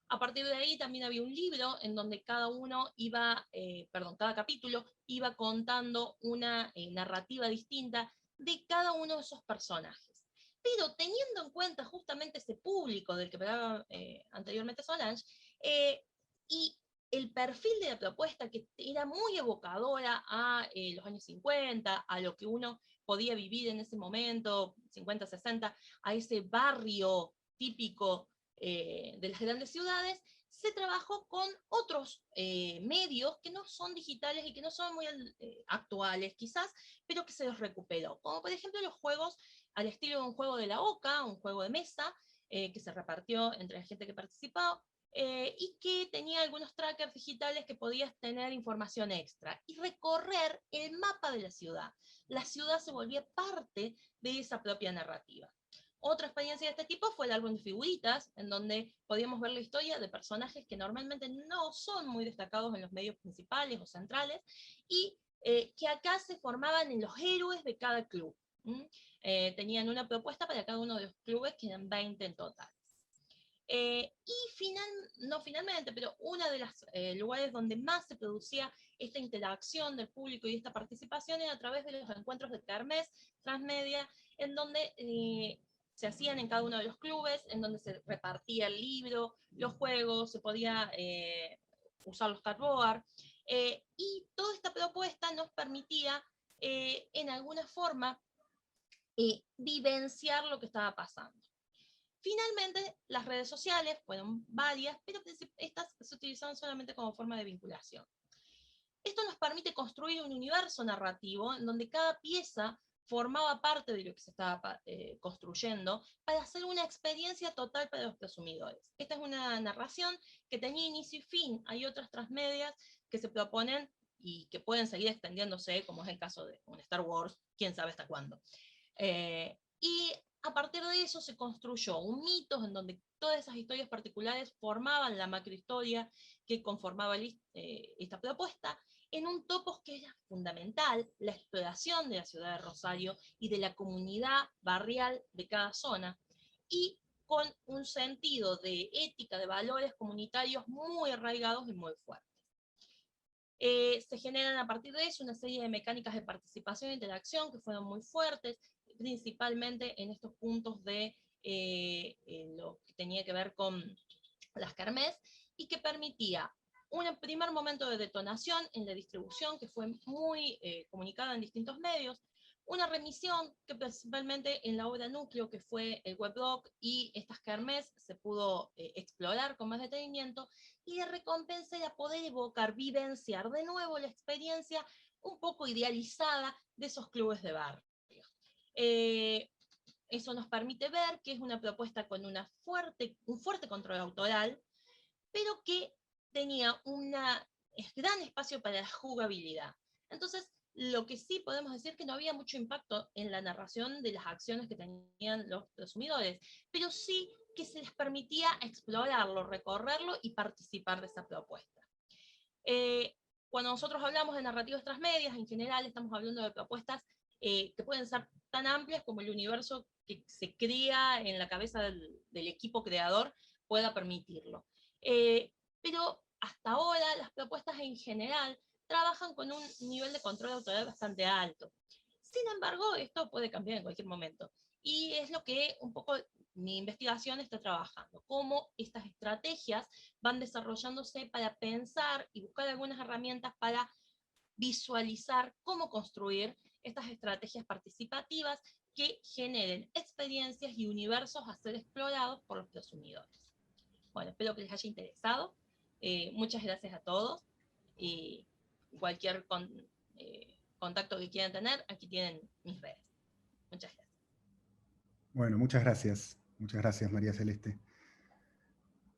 A partir de ahí también había un libro en donde cada capítulo iba contando una narrativa distinta de cada uno de esos personajes. Pero teniendo en cuenta justamente ese público del que hablaba anteriormente Solange, y el perfil de la propuesta, que era muy evocadora a los años 50, a lo que uno podía vivir en ese momento, 50, 60, a ese barrio típico de las grandes ciudades, se trabajó con otros medios que no son digitales y que no son muy actuales quizás, pero que se los recuperó, como por ejemplo los juegos al estilo de un juego de la OCA, un juego de mesa, que se repartió entre la gente que participaba, y que tenía algunos trackers digitales que podías tener información extra y recorrer el mapa de la ciudad. La ciudad se volvía parte de esa propia narrativa. Otra experiencia de este tipo fue el álbum de figuritas, en donde podíamos ver la historia de personajes que normalmente no son muy destacados en los medios principales o centrales, y que acá se formaban en los héroes de cada club. Tenían una propuesta para cada uno de los clubes, que eran 20 en total. Finalmente, pero uno de los lugares donde más se producía esta interacción del público y esta participación era a través de los encuentros de kermés transmedia, en donde se hacían en cada uno de los clubes, en donde se repartía el libro, los juegos, se podía usar los cardboard, y toda esta propuesta nos permitía en alguna forma vivenciar lo que estaba pasando. Finalmente, las redes sociales fueron varias, pero estas se utilizaron solamente como forma de vinculación. Esto nos permite construir un universo narrativo en donde cada pieza formaba parte de lo que se estaba construyendo, para hacer una experiencia total para los consumidores. Esta es una narración que tenía inicio y fin. Hay otras transmedias que se proponen y que pueden seguir extendiéndose, como es el caso de un Star Wars, quién sabe hasta cuándo. Y a partir de eso se construyó un mito en donde todas esas historias particulares formaban la macrohistoria que conformaba esta propuesta, en un topos que era fundamental, la exploración de la ciudad de Rosario y de la comunidad barrial de cada zona, y con un sentido de ética, de valores comunitarios muy arraigados y muy fuertes. Se generan a partir de eso una serie de mecánicas de participación e interacción que fueron muy fuertes, principalmente en estos puntos de lo que tenía que ver con las kermés, y que permitía un primer momento de detonación en la distribución que fue muy comunicada en distintos medios, una remisión que principalmente en la obra núcleo, que fue el webdoc y estas kermés, se pudo explorar con más detenimiento, y la recompensa era poder evocar, vivenciar de nuevo la experiencia un poco idealizada de esos clubes de barrio. Eso nos permite ver que es una propuesta con un fuerte control autoral, pero que tenía una es gran espacio para la jugabilidad. Entonces, lo que sí podemos decir es que no había mucho impacto en la narración de las acciones que tenían los consumidores, pero sí que se les permitía explorarlo, recorrerlo y participar de esa propuesta. Cuando nosotros hablamos de narrativas transmedias, en general estamos hablando de propuestas que pueden ser tan amplias como el universo que se crea en la cabeza del equipo creador pueda permitirlo. Pero hasta ahora las propuestas en general trabajan con un nivel de control autorial bastante alto. Sin embargo, esto puede cambiar en cualquier momento. Y es lo que un poco mi investigación está trabajando, cómo estas estrategias van desarrollándose para pensar y buscar algunas herramientas para visualizar cómo construir estas estrategias participativas que generen experiencias y universos a ser explorados por los consumidores. Bueno, espero que les haya interesado. Muchas gracias a todos. Y cualquier contacto que quieran tener, aquí tienen mis redes. Muchas gracias. Bueno, muchas gracias. Muchas gracias, María Celeste.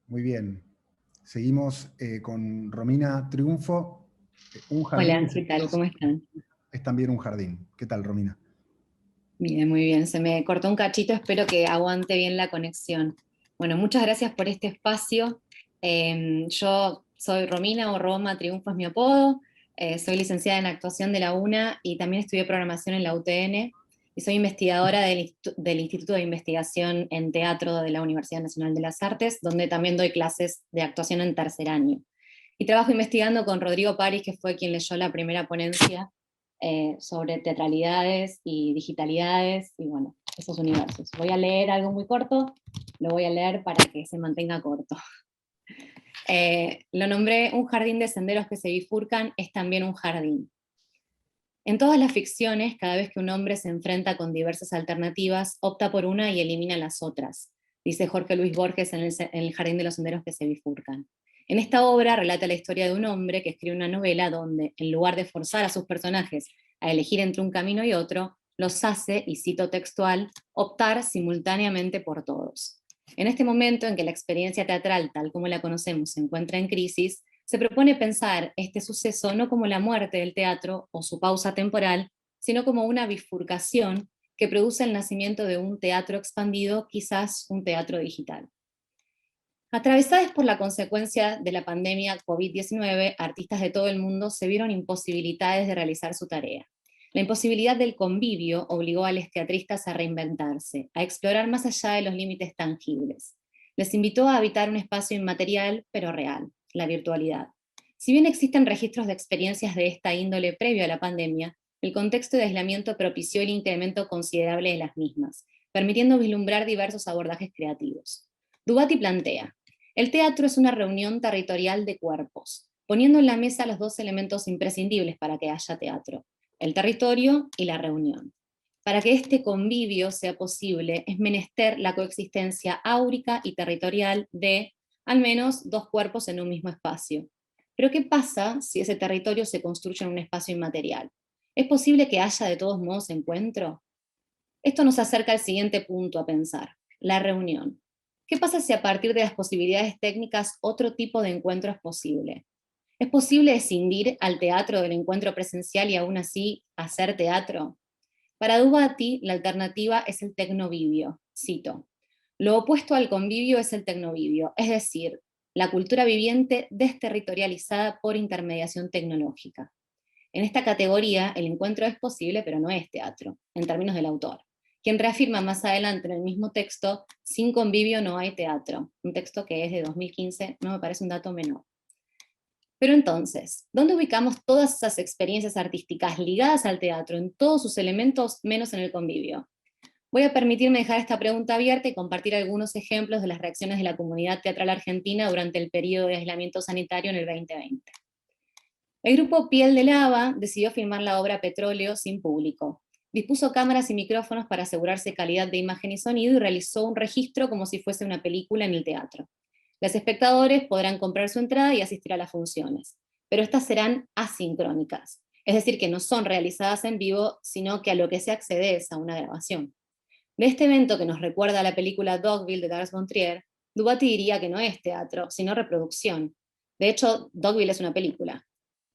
Muy bien. Seguimos con Romina Triunfo. Un jardín. Hola, ¿qué tal? ¿Cómo están? Es también un jardín. ¿Qué tal, Romina? Bien, muy bien. Se me cortó un cachito, espero que aguante bien la conexión. Bueno, muchas gracias por este espacio. Yo soy Romina, o Roma Triunfo es mi apodo. Soy licenciada en actuación de la UNA y también estudié programación en la UTN. Y soy investigadora del Instituto de Investigación en Teatro de la Universidad Nacional de las Artes, donde también doy clases de actuación en tercer año. Y trabajo investigando con Rodrigo Paris, que fue quien leyó la primera ponencia sobre teatralidades y digitalidades, y bueno, esos universos. Voy a leer algo muy corto, lo voy a leer para que se mantenga corto. Lo nombré un jardín de senderos que se bifurcan, es también un jardín. En todas las ficciones, cada vez que un hombre se enfrenta con diversas alternativas, opta por una y elimina las otras, dice Jorge Luis Borges en el Jardín de los senderos que se bifurcan. En esta obra relata la historia de un hombre que escribe una novela donde, en lugar de forzar a sus personajes a elegir entre un camino y otro, los hace, y cito textual, optar simultáneamente por todos. En este momento en que la experiencia teatral, tal como la conocemos, se encuentra en crisis, se propone pensar este suceso no como la muerte del teatro o su pausa temporal, sino como una bifurcación que produce el nacimiento de un teatro expandido, quizás un teatro digital. Atravesadas por la consecuencia de la pandemia COVID-19, artistas de todo el mundo se vieron imposibilitadas de realizar su tarea. La imposibilidad del convivio obligó a los teatristas a reinventarse, a explorar más allá de los límites tangibles. Les invitó a habitar un espacio inmaterial, pero real, la virtualidad. Si bien existen registros de experiencias de esta índole previo a la pandemia, el contexto de aislamiento propició el incremento considerable de las mismas, permitiendo vislumbrar diversos abordajes creativos. Dubati plantea: el teatro es una reunión territorial de cuerpos, poniendo en la mesa los dos elementos imprescindibles para que haya teatro: el territorio y la reunión. Para que este convivio sea posible, es menester la coexistencia áurica y territorial de, al menos, dos cuerpos en un mismo espacio. Pero ¿qué pasa si ese territorio se construye en un espacio inmaterial? ¿Es posible que haya de todos modos encuentro? Esto nos acerca al siguiente punto a pensar: la reunión. ¿Qué pasa si a partir de las posibilidades técnicas otro tipo de encuentro es posible? ¿Es posible escindir al teatro del encuentro presencial y aún así hacer teatro? Para Dubati, la alternativa es el tecnovivio. Cito: lo opuesto al convivio es el tecnovivio, es decir, la cultura viviente desterritorializada por intermediación tecnológica. En esta categoría, el encuentro es posible, pero no es teatro, en términos del autor, quien reafirma más adelante en el mismo texto: sin convivio no hay teatro, un texto que es de 2015, no me parece un dato menor. Pero entonces, ¿dónde ubicamos todas esas experiencias artísticas ligadas al teatro en todos sus elementos, menos en el convivio? Voy a permitirme dejar esta pregunta abierta y compartir algunos ejemplos de las reacciones de la comunidad teatral argentina durante el periodo de aislamiento sanitario en el 2020. El grupo Piel de Lava decidió filmar la obra Petróleo sin público. Dispuso cámaras y micrófonos para asegurarse calidad de imagen y sonido y realizó un registro como si fuese una película en el teatro. Los espectadores podrán comprar su entrada y asistir a las funciones, pero estas serán asincrónicas, es decir, que no son realizadas en vivo, sino que a lo que se accede es a una grabación. De este evento, que nos recuerda a la película Dogville de Lars von Trier, Dubati diría que no es teatro, sino reproducción. De hecho, Dogville es una película,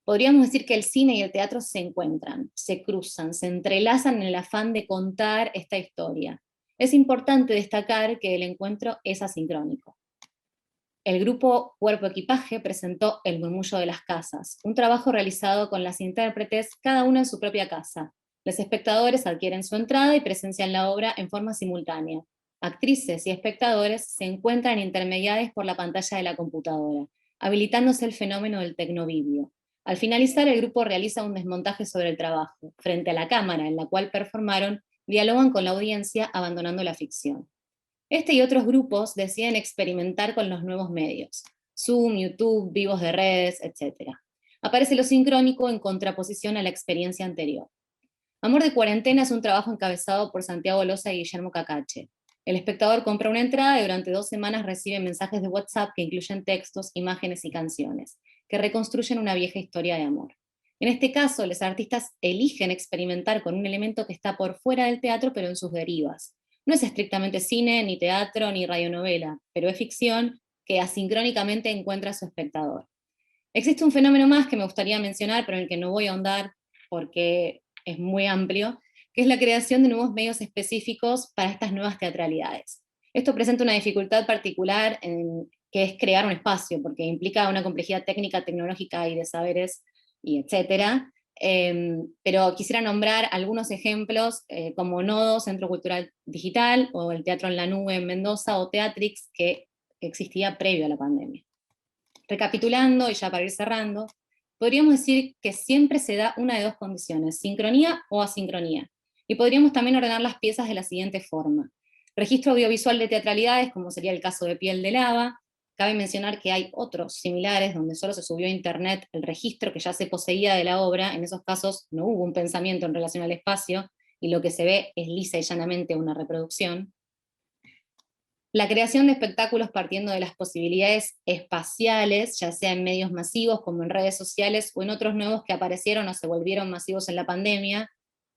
Podríamos decir que el cine y el teatro se encuentran, se cruzan, se entrelazan en el afán de contar esta historia. Es importante destacar que el encuentro es asincrónico. El grupo Cuerpo Equipaje presentó El murmullo de las casas, un trabajo realizado con las intérpretes, cada una en su propia casa. Los espectadores adquieren su entrada y presencian la obra en forma simultánea. Actrices y espectadores se encuentran intermediados por la pantalla de la computadora, habilitándose el fenómeno del tecnovideo. Al finalizar, el grupo realiza un desmontaje sobre el trabajo. Frente a la cámara en la cual performaron, dialogan con la audiencia abandonando la ficción. Este y otros grupos deciden experimentar con los nuevos medios, Zoom, YouTube, vivos de redes, etc. Aparece lo sincrónico en contraposición a la experiencia anterior. Amor de Cuarentena es un trabajo encabezado por Santiago Loza y Guillermo Cacache. El espectador compra una entrada y durante 2 semanas recibe mensajes de WhatsApp que incluyen textos, imágenes y canciones, que reconstruyen una vieja historia de amor. En este caso, los artistas eligen experimentar con un elemento que está por fuera del teatro, pero en sus derivas. No es estrictamente cine, ni teatro, ni radionovela, pero es ficción que asincrónicamente encuentra a su espectador. Existe un fenómeno más que me gustaría mencionar, pero en el que no voy a ahondar porque es muy amplio, que es la creación de nuevos medios específicos para estas nuevas teatralidades. Esto presenta una dificultad particular que es crear un espacio, porque implica una complejidad técnica, tecnológica y de saberes, y etcétera. Pero quisiera nombrar algunos ejemplos como Nodo, Centro Cultural Digital, o el Teatro en la Nube en Mendoza, o Teatrix, que existía previo a la pandemia. Recapitulando, y ya para ir cerrando, podríamos decir que siempre se da una de dos condiciones, sincronía o asincronía. Y podríamos también ordenar las piezas de la siguiente forma. Registro audiovisual de teatralidades, como sería el caso de Piel de Lava. Cabe mencionar que hay otros similares donde solo se subió a internet el registro que ya se poseía de la obra. En esos casos no hubo un pensamiento en relación al espacio, y lo que se ve es lisa y llanamente una reproducción. La creación de espectáculos partiendo de las posibilidades espaciales, ya sea en medios masivos como en redes sociales o en otros nuevos que aparecieron o se volvieron masivos en la pandemia,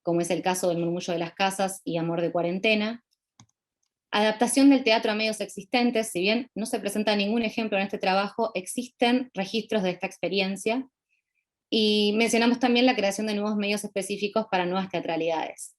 como es el caso del Murmullo de las Casas y Amor de Cuarentena. Adaptación del teatro a medios existentes, si bien no se presenta ningún ejemplo en este trabajo, existen registros de esta experiencia. Y mencionamos también la creación de nuevos medios específicos para nuevas teatralidades.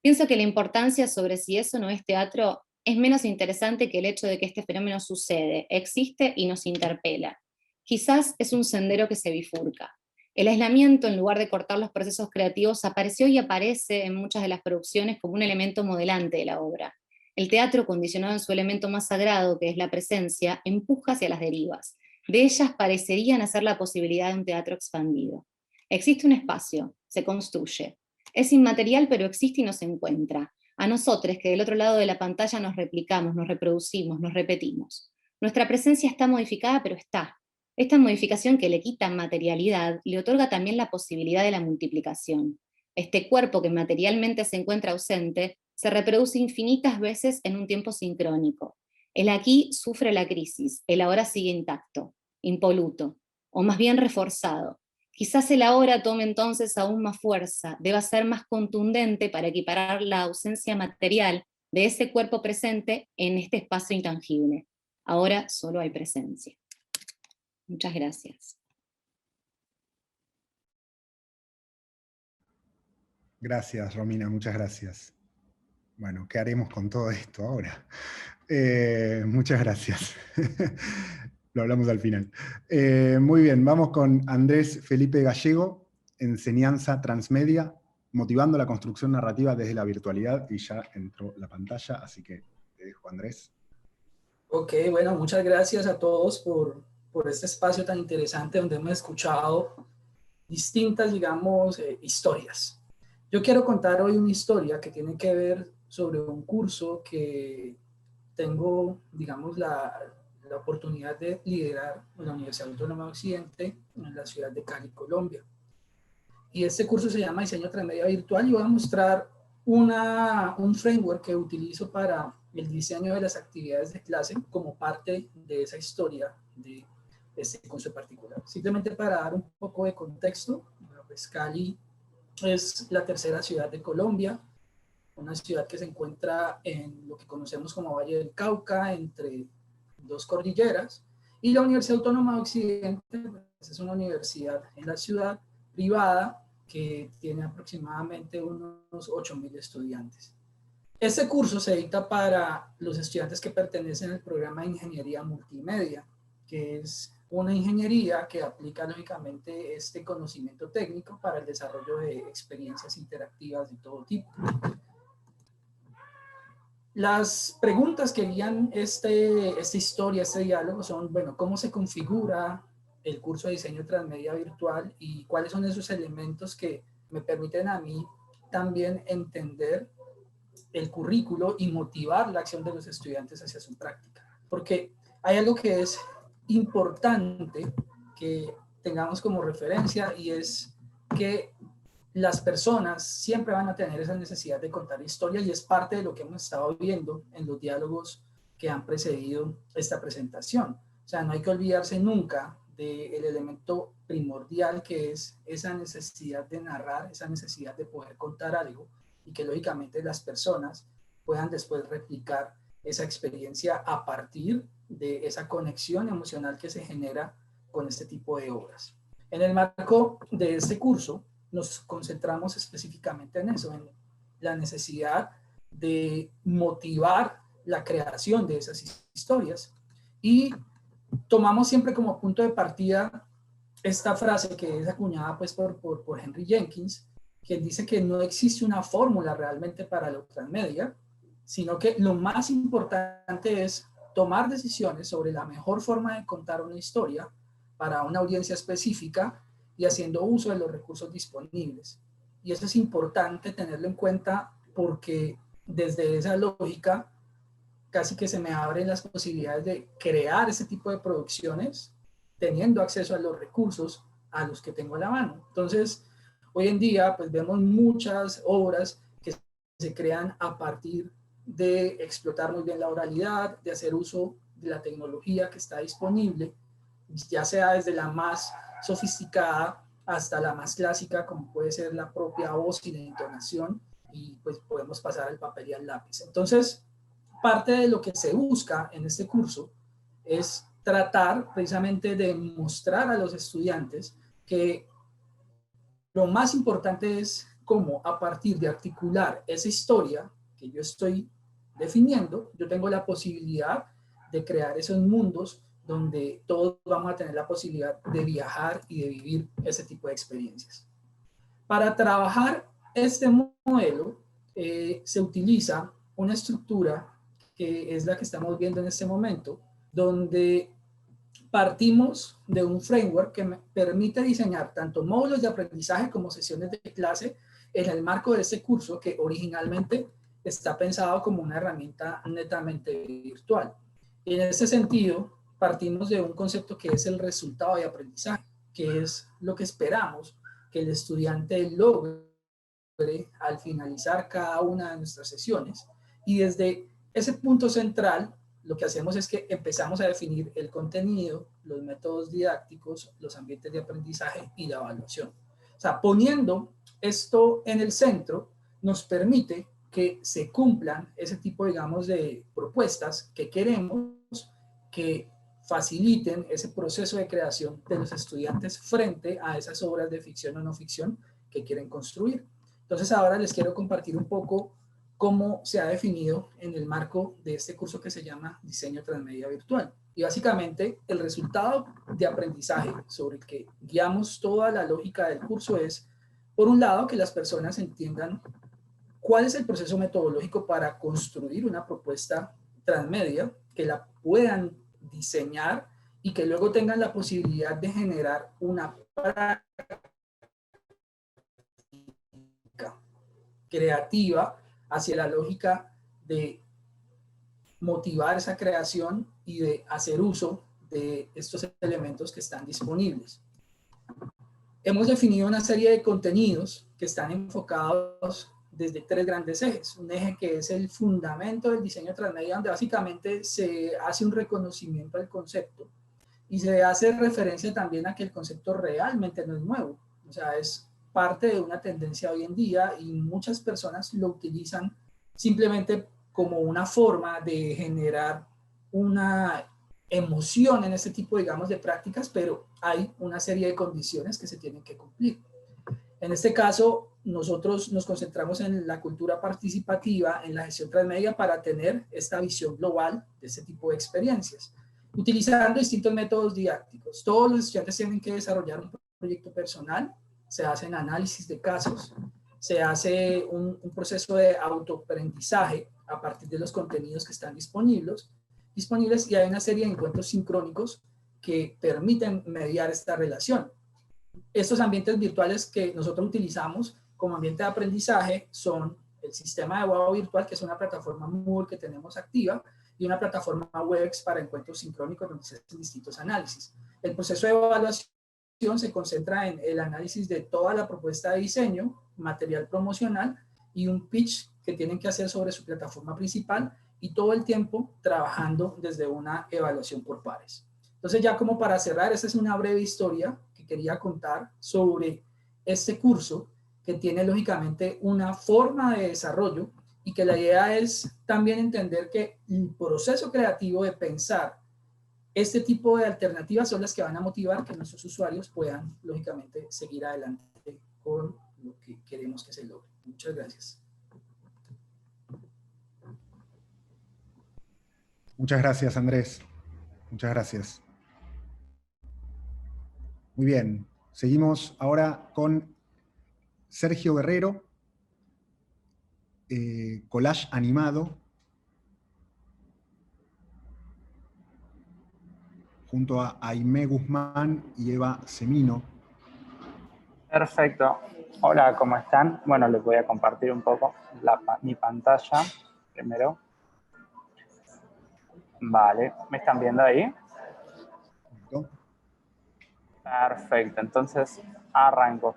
Pienso que la importancia sobre si eso no es teatro es menos interesante que el hecho de que este fenómeno sucede, existe y nos interpela. Quizás es un sendero que se bifurca. El aislamiento, en lugar de cortar los procesos creativos, apareció y aparece en muchas de las producciones como un elemento modelante de la obra. El teatro, condicionado en su elemento más sagrado, que es la presencia, empuja hacia las derivas. De ellas parecerían hacer la posibilidad de un teatro expandido. Existe un espacio, se construye. Es inmaterial, pero existe y nos encuentra. A nosotros, que del otro lado de la pantalla nos replicamos, nos reproducimos, nos repetimos. Nuestra presencia está modificada, pero está. Esta modificación que le quita materialidad, le otorga también la posibilidad de la multiplicación. Este cuerpo que materialmente se encuentra ausente, se reproduce infinitas veces en un tiempo sincrónico. El aquí sufre la crisis, el ahora sigue intacto, impoluto, o más bien reforzado. Quizás el ahora tome entonces aún más fuerza, deba ser más contundente para equiparar la ausencia material de ese cuerpo presente en este espacio intangible. Ahora solo hay presencia. Muchas gracias. Gracias, Romina, muchas gracias. Bueno, ¿qué haremos con todo esto ahora? Muchas gracias. Lo hablamos al final. Muy bien, vamos con Andrés Felipe Gallego, Enseñanza Transmedia, motivando la construcción narrativa desde la virtualidad, y ya entró la pantalla, así que te dejo, Andrés. Ok, bueno, muchas gracias a todos por este espacio tan interesante donde hemos escuchado distintas, digamos, historias. Yo quiero contar hoy una historia que tiene que ver sobre un curso que tengo, digamos, la oportunidad de liderar en la Universidad Autónoma de Occidente, en la ciudad de Cali, Colombia. Y este curso se llama Diseño Transmedia Virtual, y voy a mostrar un framework que utilizo para el diseño de las actividades de clase como parte de esa historia de este curso en particular. Simplemente para dar un poco de contexto, pues Cali es la tercera ciudad de Colombia, una ciudad que se encuentra en lo que conocemos como Valle del Cauca, entre dos cordilleras, Y la Universidad Autónoma de Occidente pues, es una universidad en la ciudad privada que tiene aproximadamente unos 8.000 estudiantes. Este curso se dicta para los estudiantes que pertenecen al programa de Ingeniería Multimedia, que es una ingeniería que aplica lógicamente este conocimiento técnico para el desarrollo de experiencias interactivas de todo tipo. Las preguntas que guían esta historia, este diálogo son, bueno, ¿cómo se configura el curso de diseño transmedia virtual y cuáles son esos elementos que me permiten a mí también entender el currículo y motivar la acción de los estudiantes hacia su práctica? Porque hay algo que es importante que tengamos como referencia y es que las personas siempre van a tener esa necesidad de contar historias y es parte de lo que hemos estado viendo en los diálogos que han precedido esta presentación. O sea, no hay que olvidarse nunca del elemento primordial que es esa necesidad de narrar, esa necesidad de poder contar algo y que lógicamente las personas puedan después replicar esa experiencia a partir de esa conexión emocional que se genera con este tipo de obras. En el marco de este curso, nos concentramos específicamente en eso, en la necesidad de motivar la creación de esas historias y tomamos siempre como punto de partida esta frase que es acuñada pues por Henry Jenkins, que dice que no existe una fórmula realmente para la transmedia, sino que lo más importante es tomar decisiones sobre la mejor forma de contar una historia para una audiencia específica y haciendo uso de los recursos disponibles. Y eso es importante tenerlo en cuenta porque desde esa lógica casi que se me abren las posibilidades de crear ese tipo de producciones teniendo acceso a los recursos a los que tengo a la mano. Entonces, hoy en día pues vemos muchas obras que se crean a partir de explotar muy bien la oralidad, de hacer uso de la tecnología que está disponible, ya sea desde la más sofisticada hasta la más clásica, como puede ser la propia voz y la entonación, y pues podemos pasar al papel y al lápiz. Entonces, parte de lo que se busca en este curso es tratar precisamente de mostrar a los estudiantes que lo más importante es cómo a partir de articular esa historia que yo estoy definiendo, yo tengo la posibilidad de crear esos mundos donde todos vamos a tener la posibilidad de viajar y de vivir ese tipo de experiencias. Para trabajar este modelo se utiliza una estructura que es la que estamos viendo en este momento, donde partimos de un framework que me permite diseñar tanto módulos de aprendizaje como sesiones de clase en el marco de este curso que originalmente está pensado como una herramienta netamente virtual. Y en ese sentido, partimos de un concepto que es el resultado de aprendizaje, que es lo que esperamos que el estudiante logre al finalizar cada una de nuestras sesiones. Y desde ese punto central, lo que hacemos es que empezamos a definir el contenido, los métodos didácticos, los ambientes de aprendizaje y la evaluación. O sea, poniendo esto en el centro, nos permite que se cumplan ese tipo, digamos, de propuestas que queremos que faciliten ese proceso de creación de los estudiantes frente a esas obras de ficción o no ficción que quieren construir. Entonces ahora les quiero compartir un poco cómo se ha definido en el marco de este curso que se llama Diseño Transmedia Virtual. Y básicamente el resultado de aprendizaje sobre el que guiamos toda la lógica del curso es, por un lado, que las personas entiendan cuál es el proceso metodológico para construir una propuesta transmedia, que la puedan diseñar y que luego tengan la posibilidad de generar una práctica creativa hacia la lógica de motivar esa creación y de hacer uso de estos elementos que están disponibles. Hemos definido una serie de contenidos que están enfocados desde tres grandes ejes. Un eje que es el fundamento del diseño transmedia, donde básicamente se hace un reconocimiento al concepto y se hace referencia también a que el concepto realmente no es nuevo. O sea, es parte de una tendencia hoy en día y muchas personas lo utilizan simplemente como una forma de generar una emoción en este tipo, digamos, de prácticas, pero hay una serie de condiciones que se tienen que cumplir. En este caso, nosotros nos concentramos en la cultura participativa, en la gestión transmedia, para tener esta visión global de este tipo de experiencias, utilizando distintos métodos didácticos. Todos los estudiantes tienen que desarrollar un proyecto personal, se hacen análisis de casos, se hace un proceso de autoaprendizaje a partir de los contenidos que están disponibles, y hay una serie de encuentros sincrónicos que permiten mediar esta relación. Estos ambientes virtuales que nosotros utilizamos como ambiente de aprendizaje son el sistema de Wow Virtual, que es una plataforma Moodle que tenemos activa, y una plataforma Webex para encuentros sincrónicos donde se hacen distintos análisis. El proceso de evaluación se concentra en el análisis de toda la propuesta de diseño, material promocional y un pitch que tienen que hacer sobre su plataforma principal, y todo el tiempo trabajando desde una evaluación por pares. Entonces, ya como para cerrar, esta es una breve historia que quería contar sobre este curso, que tiene lógicamente una forma de desarrollo, y que la idea es también entender que el proceso creativo de pensar este tipo de alternativas son las que van a motivar que nuestros usuarios puedan, lógicamente, seguir adelante con lo que queremos que se logre. Muchas gracias. Muchas gracias, Andrés. Muchas gracias. Muy bien. Seguimos ahora con Sergio Guerrero, collage animado, junto a Aimé Guzmán y Eva Semino. Perfecto. Hola, ¿cómo están? Bueno, les voy a compartir un poco mi pantalla primero. Vale, ¿me están viendo ahí? Perfecto, entonces arranco.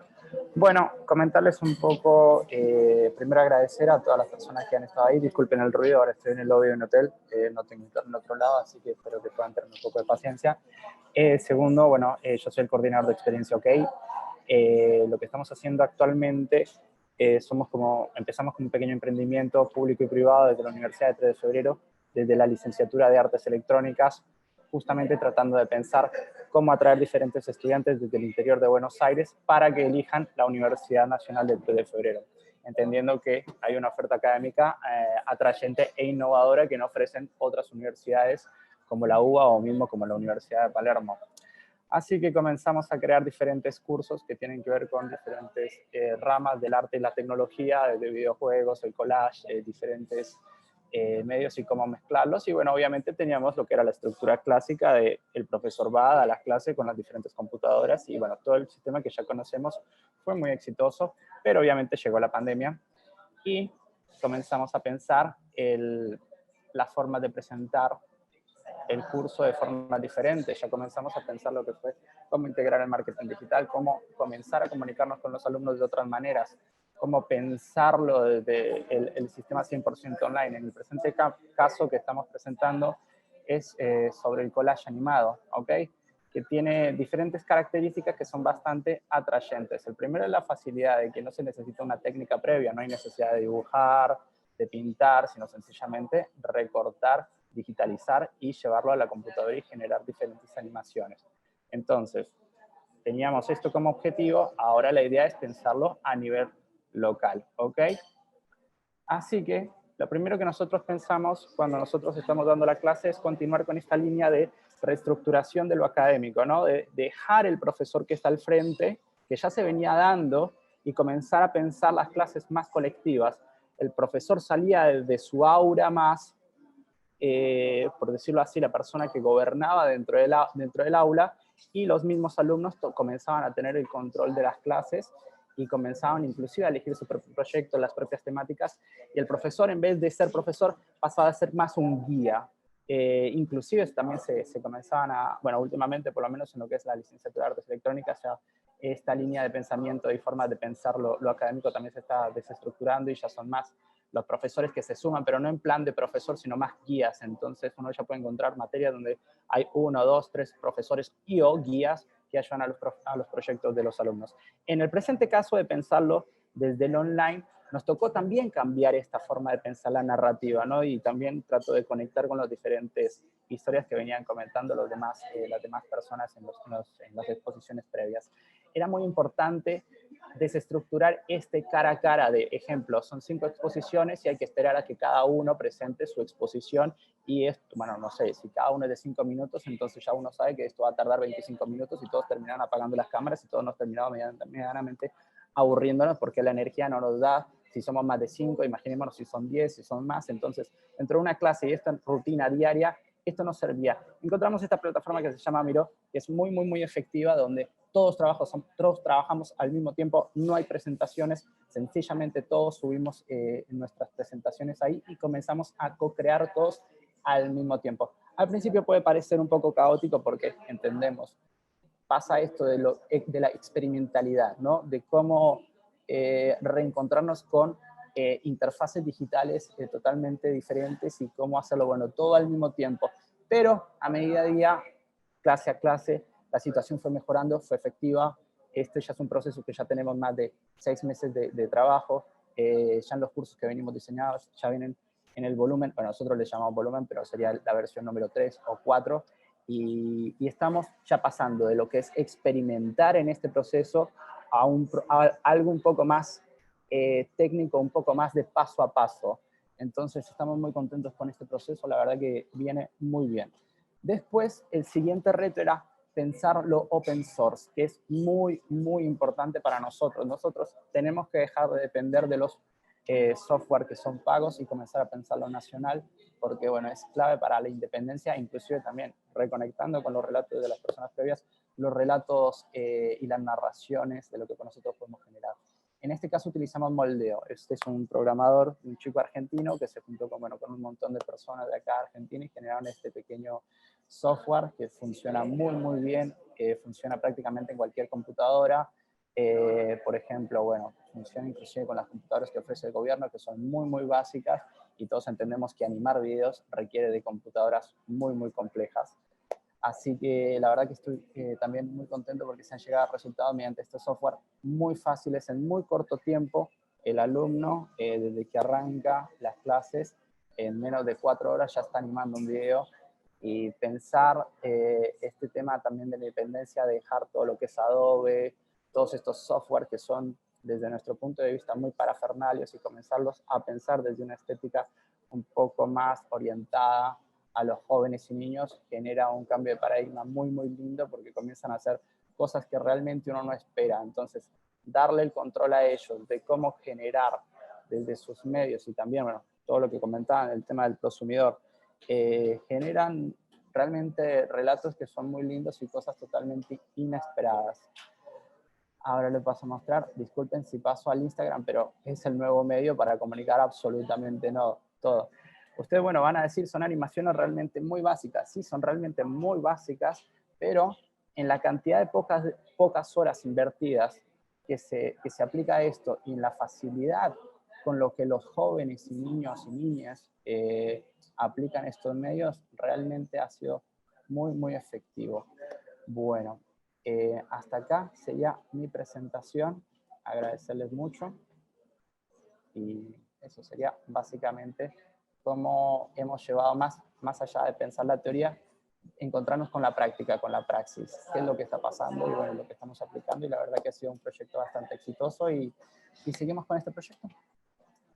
Bueno, comentarles un poco, primero agradecer a todas las personas que han estado ahí. Disculpen el ruido, ahora estoy en el lobby de un hotel, no tengo internet en otro lado, así que espero que puedan tener un poco de paciencia. Segundo, bueno, yo soy el coordinador de Experiencia OK. Lo que estamos haciendo actualmente, empezamos con un pequeño emprendimiento público y privado desde la Universidad de 3 de Febrero, desde la licenciatura de Artes Electrónicas, justamente tratando de pensar cómo atraer diferentes estudiantes desde el interior de Buenos Aires para que elijan la Universidad Nacional del 3 de Febrero, entendiendo que hay una oferta académica atrayente e innovadora que no ofrecen otras universidades como la UBA o mismo como la Universidad de Palermo. Así que comenzamos a crear diferentes cursos que tienen que ver con diferentes ramas del arte y la tecnología, desde videojuegos, el collage, diferentes medios y cómo mezclarlos. Y bueno, obviamente teníamos lo que era la estructura clásica de el profesor va a dar las clases con las diferentes computadoras, y bueno, todo el sistema que ya conocemos fue muy exitoso, pero obviamente llegó la pandemia y comenzamos a pensar la forma de presentar el curso de forma diferente. Ya comenzamos a pensar lo que fue cómo integrar el marketing digital, cómo comenzar a comunicarnos con los alumnos de otras maneras, cómo pensarlo desde el sistema 100% online. En el presente caso que estamos presentando es sobre el collage animado, ¿ok? Que tiene diferentes características que son bastante atrayentes. El primero es la facilidad de que no se necesita una técnica previa, no hay necesidad de dibujar, de pintar, sino sencillamente recortar, digitalizar y llevarlo a la computadora y generar diferentes animaciones. Entonces, teníamos esto como objetivo, ahora la idea es pensarlo a nivel local, ¿ok? Así que lo primero que nosotros pensamos cuando nosotros estamos dando la clase es continuar con esta línea de reestructuración de lo académico, ¿no? De dejar el profesor que está al frente, que ya se venía dando, y comenzar a pensar las clases más colectivas. El profesor salía de su aura más, por decirlo así, la persona que gobernaba dentro del aula, y los mismos alumnos comenzaban a tener el control de las clases y comenzaban inclusive a elegir su propio proyecto, las propias temáticas, y el profesor, en vez de ser profesor, pasaba a ser más un guía. Inclusive también se comenzaban a, bueno, últimamente, por lo menos en lo que es la licenciatura de Artes Electrónicas, ya esta línea de pensamiento y forma de pensar lo académico también se está desestructurando, y ya son más los profesores que se suman, pero no en plan de profesor, sino más guías. Entonces uno ya puede encontrar materias donde hay 1, 2, 3 profesores o guías que ayudan a los proyectos de los alumnos. En el presente caso de pensarlo desde el online, nos tocó también cambiar esta forma de pensar la narrativa, ¿no? Y también trato de conectar con las diferentes historias que venían comentando las demás personas en las exposiciones previas. Era muy importante desestructurar este cara a cara de ejemplo. Son 5 exposiciones y hay que esperar a que cada uno presente su exposición y esto, bueno, no sé, si cada uno es de 5 minutos, entonces ya uno sabe que esto va a tardar 25 minutos y todos terminaron apagando las cámaras y todos nos terminamos medianamente aburriéndonos porque la energía no nos da. Si somos más de 5, imaginémonos si son 10, si son más. Entonces, entre una clase y esta rutina diaria, esto nos servía. Encontramos esta plataforma que se llama Miro, que es muy, muy, muy efectiva, donde todos trabajamos al mismo tiempo, no hay presentaciones, sencillamente todos subimos nuestras presentaciones ahí y comenzamos a co-crear todos al mismo tiempo. Al principio puede parecer un poco caótico porque entendemos, pasa esto de la experimentalidad, ¿no? De cómo reencontrarnos con interfaces digitales totalmente diferentes y cómo hacerlo, bueno, todo al mismo tiempo. Pero a medida de día, clase a clase, la situación fue mejorando, fue efectiva. Este ya es un proceso que ya tenemos más de 6 meses de trabajo. Ya en los cursos que venimos diseñados, ya vienen en el volumen, bueno, nosotros le llamamos volumen, pero sería la versión número 3 o 4. Y estamos ya pasando de lo que es experimentar en este proceso a algo un poco más técnico, un poco más de paso a paso. Entonces estamos muy contentos con este proceso, la verdad que viene muy bien. Después, el siguiente reto era pensar lo open source, que es muy, muy importante para nosotros. Nosotros tenemos que dejar de depender de los software que son pagos y comenzar a pensar lo nacional, porque bueno, es clave para la independencia, inclusive también reconectando con los relatos de las personas previas, los relatos y las narraciones de lo que nosotros podemos generar. En este caso utilizamos Moldeo. Este es un programador, un chico argentino que se juntó con un montón de personas de acá de Argentina y generaron este pequeño software que funciona muy, muy bien, funciona prácticamente en cualquier computadora. Por ejemplo, bueno, funciona inclusive con las computadoras que ofrece el gobierno, que son muy, muy básicas, y todos entendemos que animar videos requiere de computadoras muy, muy complejas. Así que la verdad que estoy también muy contento porque se han llegado a resultados mediante este software muy fáciles en muy corto tiempo. El alumno, desde que arranca las clases, en menos de 4 horas ya está animando un video. Y pensar este tema también de la independencia, de dejar todo lo que es Adobe, todos estos software que son, desde nuestro punto de vista, muy parafernalios y comenzarlos a pensar desde una estética un poco más orientada a los jóvenes y niños, genera un cambio de paradigma muy, muy lindo porque comienzan a hacer cosas que realmente uno no espera. Entonces, darle el control a ellos de cómo generar desde sus medios y también, bueno, todo lo que comentaban, el tema del prosumidor, generan realmente relatos que son muy lindos y cosas totalmente inesperadas. Ahora les paso a mostrar, disculpen si paso al Instagram, pero es el nuevo medio para comunicar absolutamente todo. Ustedes, bueno, van a decir, son animaciones realmente muy básicas. Sí, son realmente muy básicas, pero en la cantidad de pocas horas invertidas que se aplica a esto y en la facilidad con lo que los jóvenes y niños y niñas aplican estos medios, realmente ha sido muy, muy efectivo. Bueno, hasta acá sería mi presentación. Agradecerles mucho. Y eso sería básicamente cómo hemos llevado más allá de pensar la teoría, encontrarnos con la práctica, con la praxis, qué es lo que está pasando y bueno, lo que estamos aplicando. Y la verdad que ha sido un proyecto bastante exitoso y seguimos con este proyecto.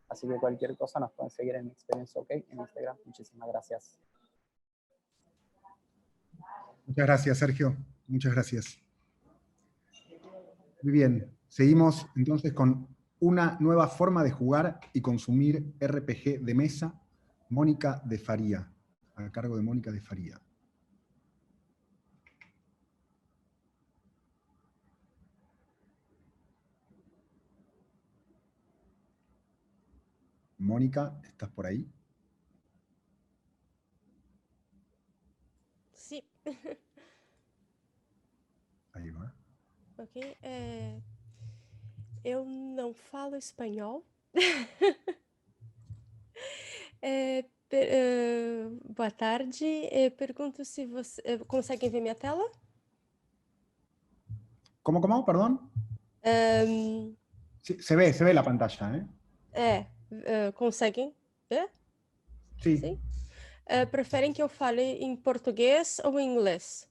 Así que cualquier cosa nos pueden seguir en Experience OK en Instagram. Muchísimas gracias. Muchas gracias, Sergio. Muchas gracias. Muy bien. Seguimos entonces con una nueva forma de jugar y consumir RPG de mesa, Mónica de Faría, a cargo de Mónica de Faría. Mónica, ¿estás por ahí? Sí. Aí vai. Ok. Eu não falo espanhol. Boa tarde. Pergunto se você consegue ver minha tela? ¿Cómo? Perdón. Sí, se ve la pantalla, ¿eh? Conseguem ver? Sí. Sim? Preferem que eu fale em português ou em inglês?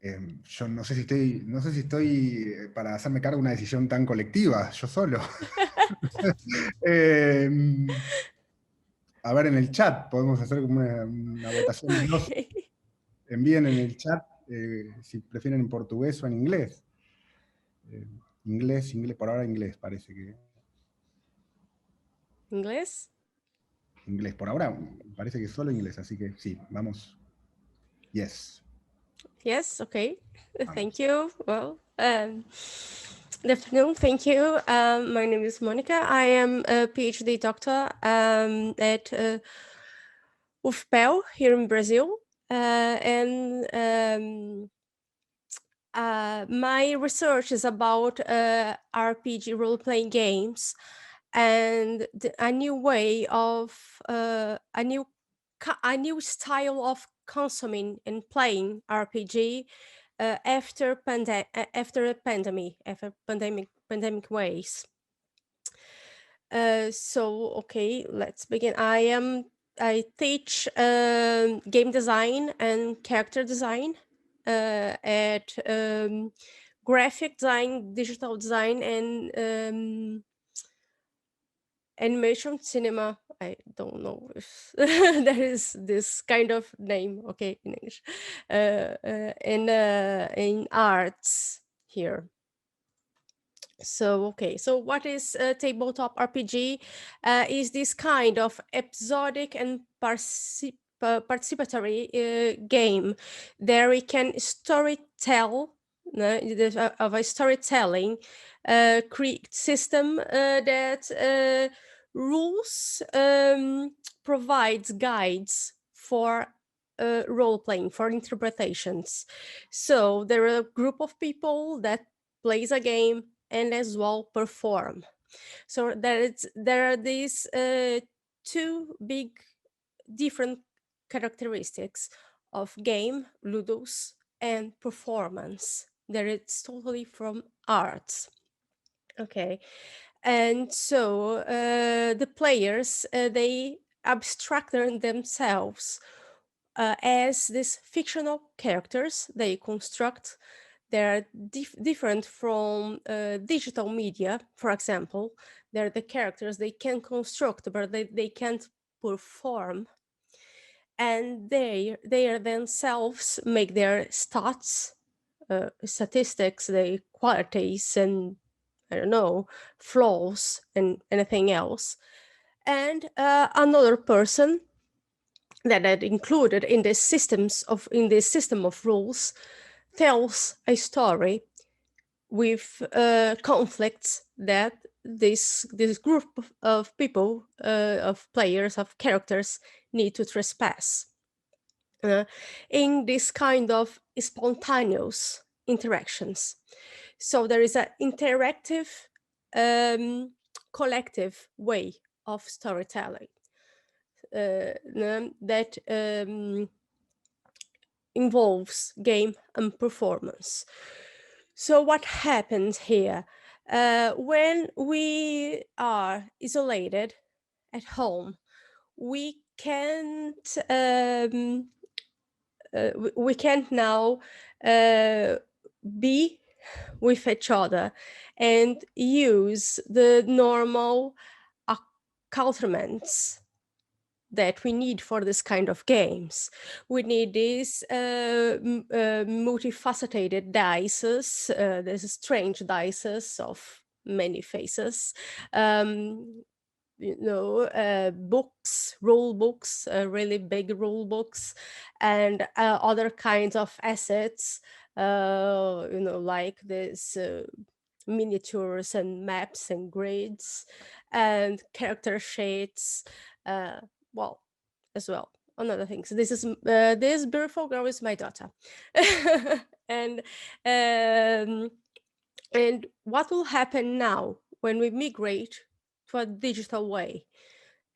Yo no sé si estoy para hacerme cargo de una decisión tan colectiva, yo solo. Eh, a ver, en el chat podemos hacer como una votación de dos. Ok. Envíen en el chat si prefieren en portugués o en inglés. Inglés, por ahora inglés, parece que. Inglês? Inglés, por ahora parece que solo inglés, así que sí, vamos. Yes. Yes, okay. Thank you. Well, good afternoon. Thank you. My name is Monica. I am a PhD doctor at UFPEL here in Brazil. My research is about RPG role-playing games and a new way of a new style of consuming and playing RPG after pandemic ways. So okay, let's begin. I teach game design and character design at graphic design, digital design, and animation cinema. I don't know if there is this kind of name, okay, in English, in arts here. So, okay, so what is a tabletop RPG? Is this kind of episodic and participatory game. There we can of a storytelling create system that rules provides guides for role playing, for interpretations. So there are a group of people that plays a game and as well perform. So there are these two big different characteristics of game, ludus, and performance. That it's totally from arts. Okay, and so the players they abstract themselves as these fictional characters. They construct. They're different from digital media, for example. They're the characters they can construct, but they can't perform. And they are themselves make their stats, statistics, their qualities, and I don't know, flaws and anything else. And another person that are included in this system of rules tells a story with conflicts that this group of people, of players, of characters need to trespass in this kind of spontaneous interactions. So there is an interactive, collective way of storytelling that involves game and performance. So what happens here? When we are isolated at home, we can't now be with each other and use the normal accoutrements that we need for this kind of games. We need these multifaceted dices, there's strange dices of many faces, books, rule books, really big rule books, and other kinds of assets, like this miniatures and maps and grids and character sheets, as well on other things. This is this beautiful girl is my daughter. and what will happen now when we migrate to a digital way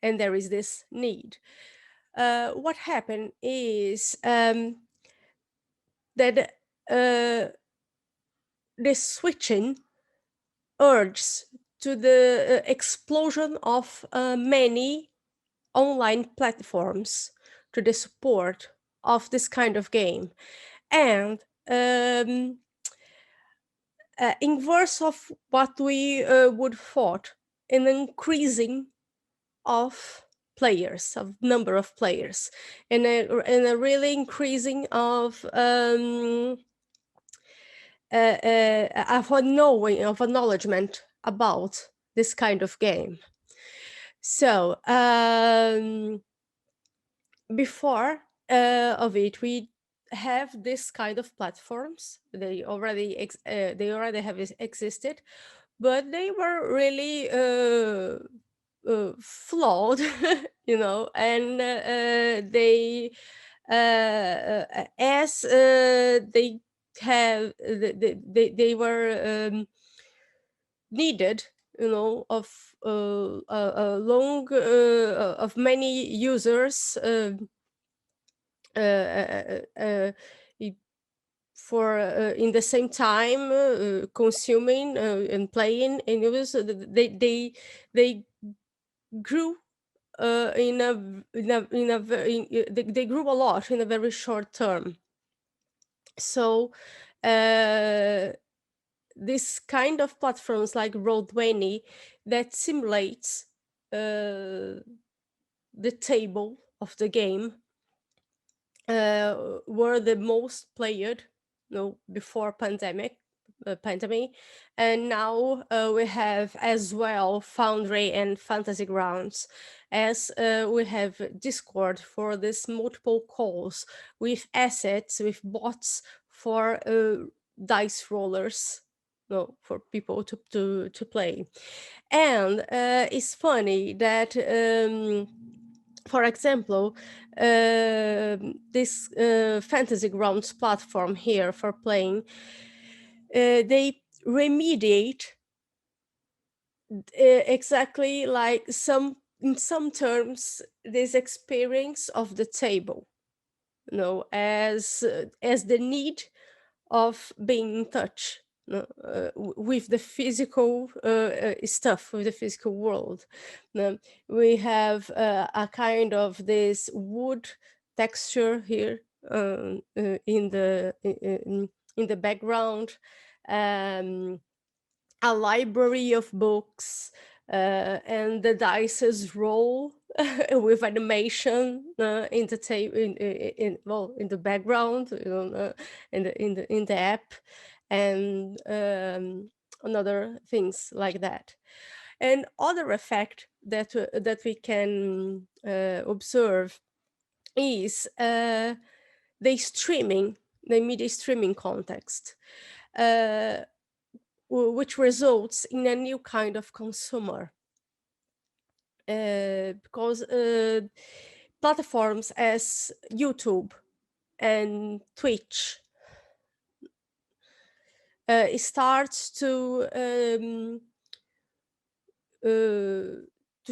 and there is this need? What happened is that the switching urges to the explosion of many online platforms to the support of this kind of game. And inverse of what we would thought, an increasing of players, of number of players, and a really increasing of knowing, of acknowledgement about this kind of game. So before of it, we have this kind of platforms. They already have existed, but they were really flawed, you know, and they as they have they were needed, you know, of a long of many users for in the same time consuming and playing, and it was they grew they grew a lot in a very short term. So this kind of platforms like Roll20 that simulates the table of the game were the most played, you know, before pandemic, and now we have as well Foundry and Fantasy Grounds, as we have Discord for this multiple calls with assets, with bots for dice rollers, no, for people to play. And it's funny that for example, this Fantasy Grounds platform here for playing, they remediate exactly like in some terms this experience of the table, you know, as the need of being in touch with the physical stuff, with the physical world. We have a kind of this wood texture here in the background, a library of books, and the dices roll with animation in the in the background, you know, in the app, and other things like that. And other effect that we can observe is the media streaming context, which results in a new kind of consumer. Because platforms as YouTube and Twitch starts to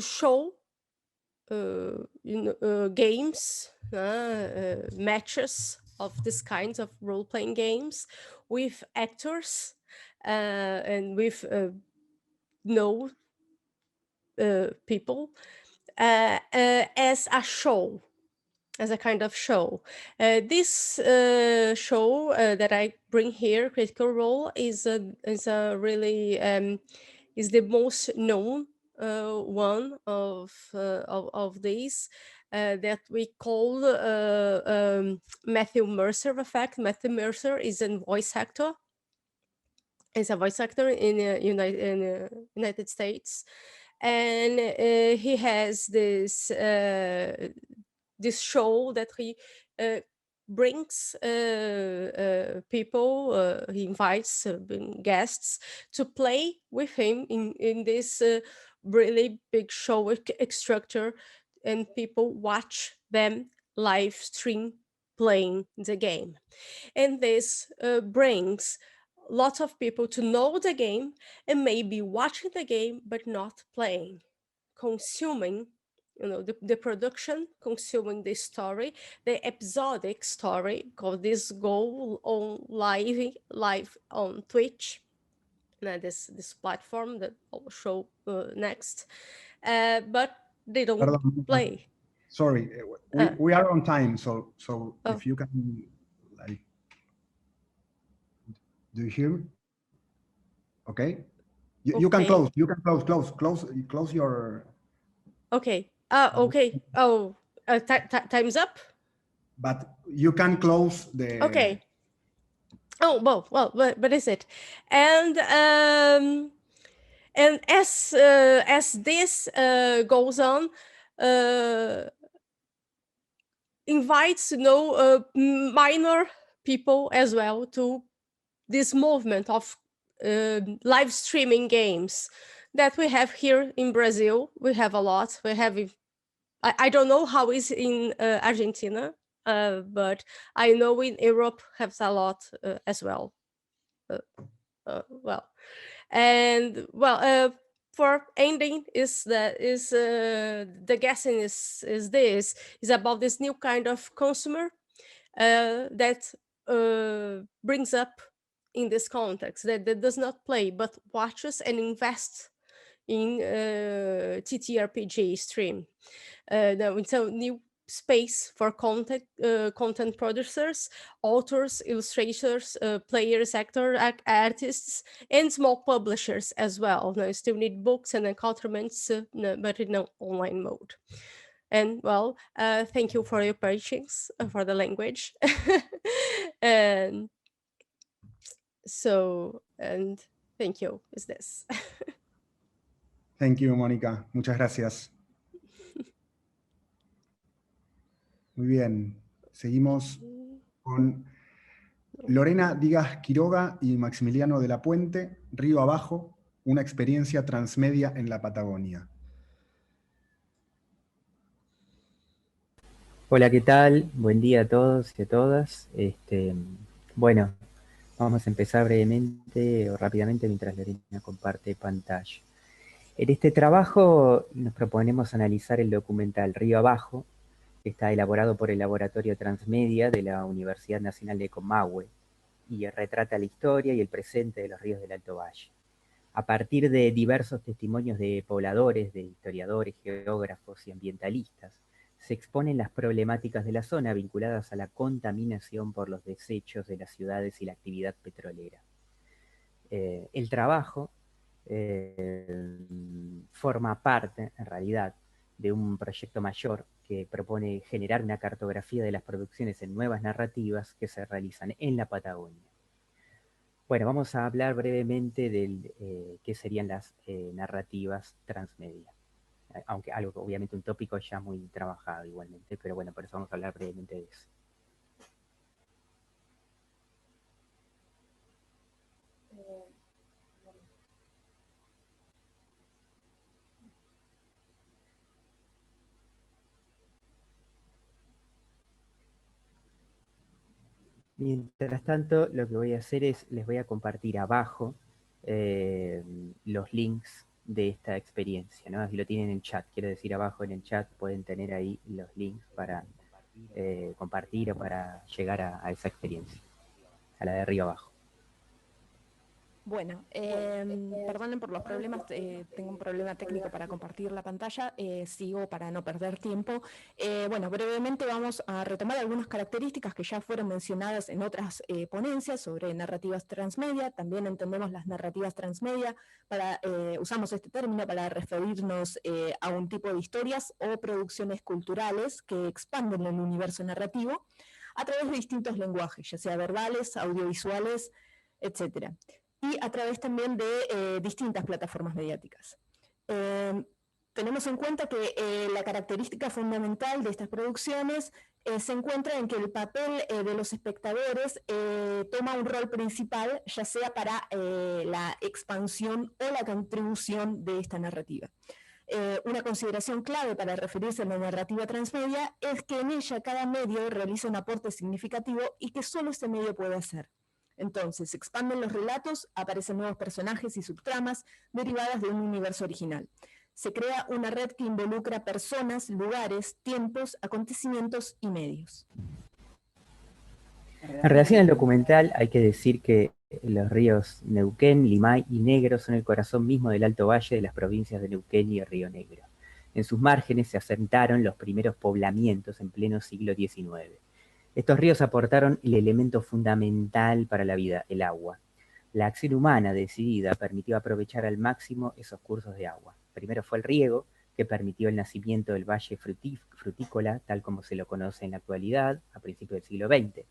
show games, matches of this kinds of role-playing games with actors and with people as a show, as a kind of show. This show that I bring here, Critical Role, is a really is the most known one of these that we call Matthew Mercer effect. Matthew Mercer is a voice actor. Is a voice actor in United States, and he has this this show that he brings people, he invites guests to play with him in this really big show structure, and people watch them live stream playing the game. And this brings lots of people to know the game and maybe watching the game but not playing, consuming, you know, the production, consuming the story, the episodic story, because this go on live on Twitch, this platform that I'll show next, but they don't Perdón, play. sorry, we are on time, so if you can, like, do you hear me? Okay. You can close. You can close your. Okay. Okay. Oh, time's up. But you can close the. Okay. Oh well, but is it? And as this goes on, invites minor people as well to this movement of live streaming games that we have here in Brazil. We have a lot. We have, I don't know how it's in Argentina, but I know in Europe has a lot as well. For ending the guessing is about this new kind of consumer that brings up in this context that does not play but watches and invests in TTRPG stream. So new space for content producers, authors, illustrators, players, artists, and small publishers as well. Now, you still need books and accoutrements, but in an online mode. And well, thank you for your patience, for the language. And thank you, is this. Thank you, Mónica. Muchas gracias. Muy bien. Seguimos con Lorena Díaz Quiroga y Maximiliano de la Puente, Río Abajo, una experiencia transmedia en la Patagonia. Hola, ¿qué tal? Buen día a todos y a todas. Bueno, vamos a empezar brevemente o rápidamente mientras Lorena comparte pantalla. En este trabajo nos proponemos analizar el documental Río Abajo, que está elaborado por el Laboratorio Transmedia de la Universidad Nacional de Comahue y retrata la historia y el presente de los ríos del Alto Valle. A partir de diversos testimonios de pobladores, de historiadores, geógrafos y ambientalistas, se exponen las problemáticas de la zona vinculadas a la contaminación por los desechos de las ciudades y la actividad petrolera. El trabajo forma parte, en realidad, de un proyecto mayor que propone generar una cartografía de las producciones en nuevas narrativas que se realizan en la Patagonia. Bueno, vamos a hablar brevemente de qué serían las narrativas transmedia. Aunque algo, obviamente un tópico ya muy trabajado igualmente, pero bueno, por eso vamos a hablar brevemente de eso. Mientras tanto, lo que voy a hacer es, les voy a compartir abajo los links de esta experiencia, ¿no? Así lo tienen en el chat, quiero decir abajo en el chat pueden tener ahí los links para compartir o para llegar a esa experiencia, a la de Río Abajo. Bueno, perdonen por los problemas, tengo un problema técnico para compartir la pantalla, sigo para no perder tiempo. Bueno, brevemente vamos a retomar algunas características que ya fueron mencionadas en otras ponencias sobre narrativas transmedia. También entendemos las narrativas transmedia, usamos este término para referirnos a un tipo de historias o producciones culturales que expanden el universo narrativo a través de distintos lenguajes, ya sea verbales, audiovisuales, etc. Y a través también de distintas plataformas mediáticas. Tenemos en cuenta que la característica fundamental de estas producciones se encuentra en que el papel de los espectadores toma un rol principal, ya sea para la expansión o la contribución de esta narrativa. Una consideración clave para referirse a la narrativa transmedia es que en ella cada medio realiza un aporte significativo y que solo ese medio puede hacer. Entonces, se expanden los relatos, aparecen nuevos personajes y subtramas derivadas de un universo original. Se crea una red que involucra personas, lugares, tiempos, acontecimientos y medios. En relación al documental, hay que decir que los ríos Neuquén, Limay y Negro son el corazón mismo del Alto Valle de las provincias de Neuquén y Río Negro. En sus márgenes se asentaron los primeros poblamientos en pleno siglo XIX. Estos ríos aportaron el elemento fundamental para la vida, el agua. La acción humana decidida permitió aprovechar al máximo esos cursos de agua. Primero fue el riego, que permitió el nacimiento del valle frutícola, tal como se lo conoce en la actualidad, a principios del siglo XX.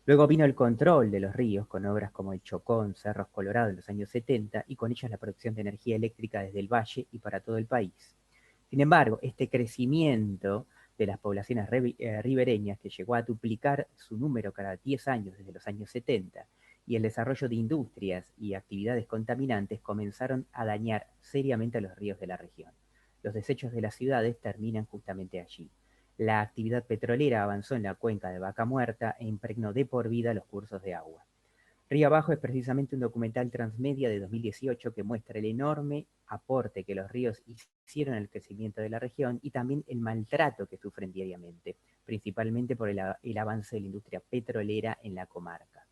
Luego vino el control de los ríos, con obras como el Chocón, Cerros Colorado en los años 70, y con ellas la producción de energía eléctrica desde el valle y para todo el país. Sin embargo, este crecimiento de las poblaciones ribereñas, que llegó a duplicar su número cada 10 años desde los años 70, y el desarrollo de industrias y actividades contaminantes comenzaron a dañar seriamente a los ríos de la región. Los desechos de las ciudades terminan justamente allí. La actividad petrolera avanzó en la cuenca de Vaca Muerta e impregnó de por vida los cursos de agua. Río Abajo es precisamente un documental transmedia de 2018 que muestra el enorme aporte que los ríos hicieron al crecimiento de la región y también el maltrato que sufren diariamente, principalmente por el avance de la industria petrolera en la comarca.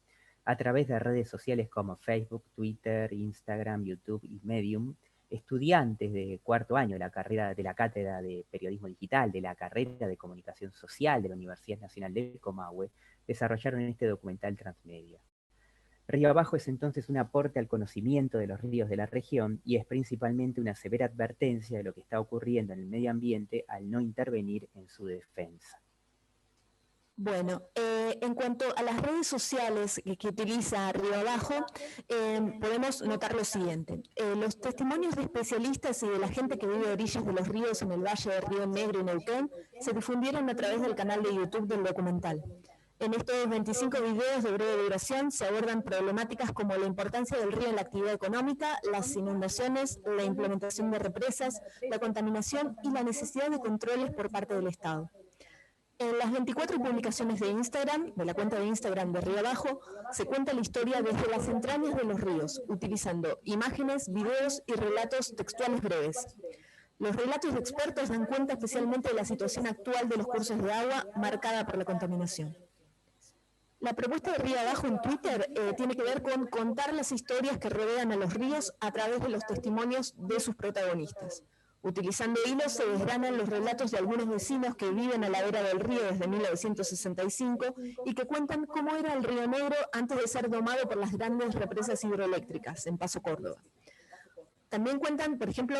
A través de redes sociales como Facebook, Twitter, Instagram, YouTube y Medium, estudiantes de cuarto año de la Cátedra de Periodismo Digital, de la carrera de Comunicación Social de la Universidad Nacional de Comahue, desarrollaron este documental transmedia. Río Abajo es entonces un aporte al conocimiento de los ríos de la región y es principalmente una severa advertencia de lo que está ocurriendo en el medio ambiente al no intervenir en su defensa. Bueno, en cuanto a las redes sociales que utiliza Río Abajo, podemos notar lo siguiente. Los testimonios de especialistas y de la gente que vive a orillas de los ríos en el valle de Río Negro y Neuquén se difundieron a través del canal de YouTube del documental. En estos 25 videos de breve duración se abordan problemáticas como la importancia del río en la actividad económica, las inundaciones, la implementación de represas, la contaminación y la necesidad de controles por parte del Estado. En las 24 publicaciones de Instagram, de la cuenta de Instagram de Río Abajo, se cuenta la historia desde las entrañas de los ríos, utilizando imágenes, videos y relatos textuales breves. Los relatos de expertos dan cuenta especialmente de la situación actual de los cursos de agua marcada por la contaminación. La propuesta de Río Abajo en Twitter tiene que ver con contar las historias que rodean a los ríos a través de los testimonios de sus protagonistas. Utilizando hilos se desgranan los relatos de algunos vecinos que viven a la vera del río desde 1965 y que cuentan cómo era el Río Negro antes de ser domado por las grandes represas hidroeléctricas en Paso Córdoba. También cuentan, por ejemplo,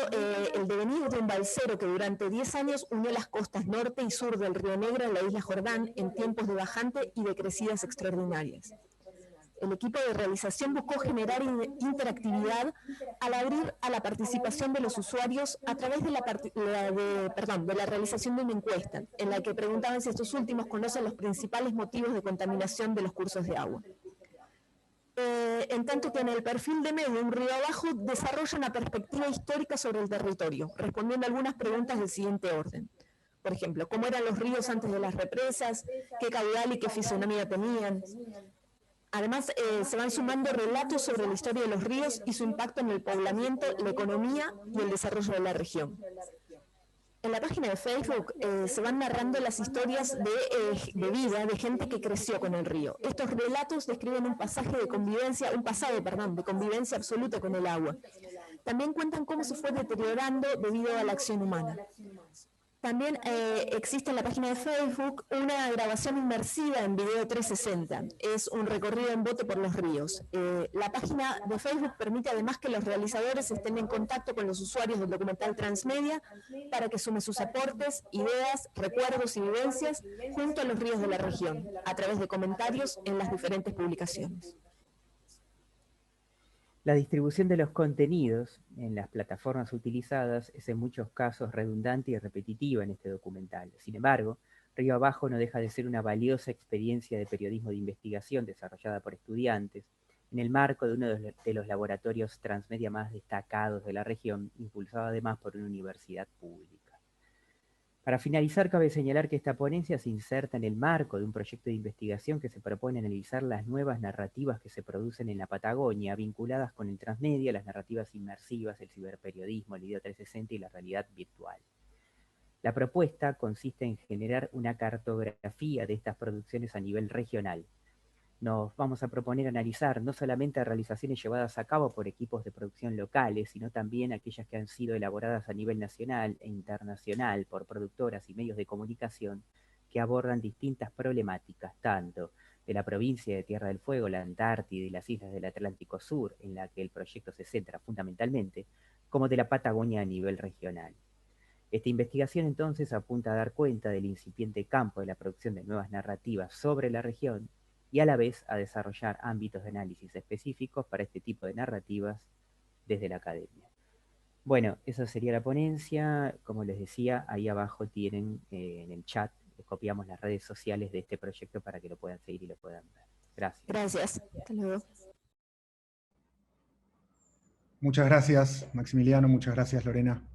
el devenir de un balsero que durante 10 años unió las costas norte y sur del Río Negro en la isla Jordán en tiempos de bajante y de crecidas extraordinarias. El equipo de realización buscó generar interactividad al abrir a la participación de los usuarios a través de la realización de una encuesta, en la que preguntaban si estos últimos conocen los principales motivos de contaminación de los cursos de agua. En tanto que en el perfil de Medium, Río Abajo desarrolla una perspectiva histórica sobre el territorio, respondiendo a algunas preguntas del siguiente orden. Por ejemplo, ¿cómo eran los ríos antes de las represas? ¿Qué caudal y qué fisonomía tenían? Además, se van sumando relatos sobre la historia de los ríos y su impacto en el poblamiento, la economía y el desarrollo de la región. En la página de Facebook se van narrando las historias de vida de gente que creció con el río. Estos relatos describen un pasado de convivencia absoluta con el agua. También cuentan cómo se fue deteriorando debido a la acción humana. También existe en la página de Facebook una grabación inmersiva en video 360. Es un recorrido en bote por los ríos. La página de Facebook permite además que los realizadores estén en contacto con los usuarios del documental transmedia para que sumen sus aportes, ideas, recuerdos y vivencias junto a los ríos de la región, a través de comentarios en las diferentes publicaciones. La distribución de los contenidos en las plataformas utilizadas es en muchos casos redundante y repetitiva en este documental. Sin embargo, Río Abajo no deja de ser una valiosa experiencia de periodismo de investigación desarrollada por estudiantes en el marco de uno de los laboratorios transmedia más destacados de la región, impulsado además por una universidad pública. Para finalizar, cabe señalar que esta ponencia se inserta en el marco de un proyecto de investigación que se propone analizar las nuevas narrativas que se producen en la Patagonia, vinculadas con el transmedia, las narrativas inmersivas, el ciberperiodismo, el video 360 y la realidad virtual. La propuesta consiste en generar una cartografía de estas producciones a nivel regional. nos vamos a proponer analizar no solamente realizaciones llevadas a cabo por equipos de producción locales, sino también aquellas que han sido elaboradas a nivel nacional e internacional por productoras y medios de comunicación que abordan distintas problemáticas, tanto de la provincia de Tierra del Fuego, la Antártida y las islas del Atlántico Sur, en la que el proyecto se centra fundamentalmente, como de la Patagonia a nivel regional. Esta investigación entonces apunta a dar cuenta del incipiente campo de la producción de nuevas narrativas sobre la región y a la vez a desarrollar ámbitos de análisis específicos para este tipo de narrativas desde la academia. Bueno, esa sería la ponencia. Como les decía, ahí abajo tienen en el chat, les copiamos las redes sociales de este proyecto para que lo puedan seguir y lo puedan ver. Gracias. Gracias. Hasta luego. Muchas gracias, Maximiliano. Muchas gracias, Lorena.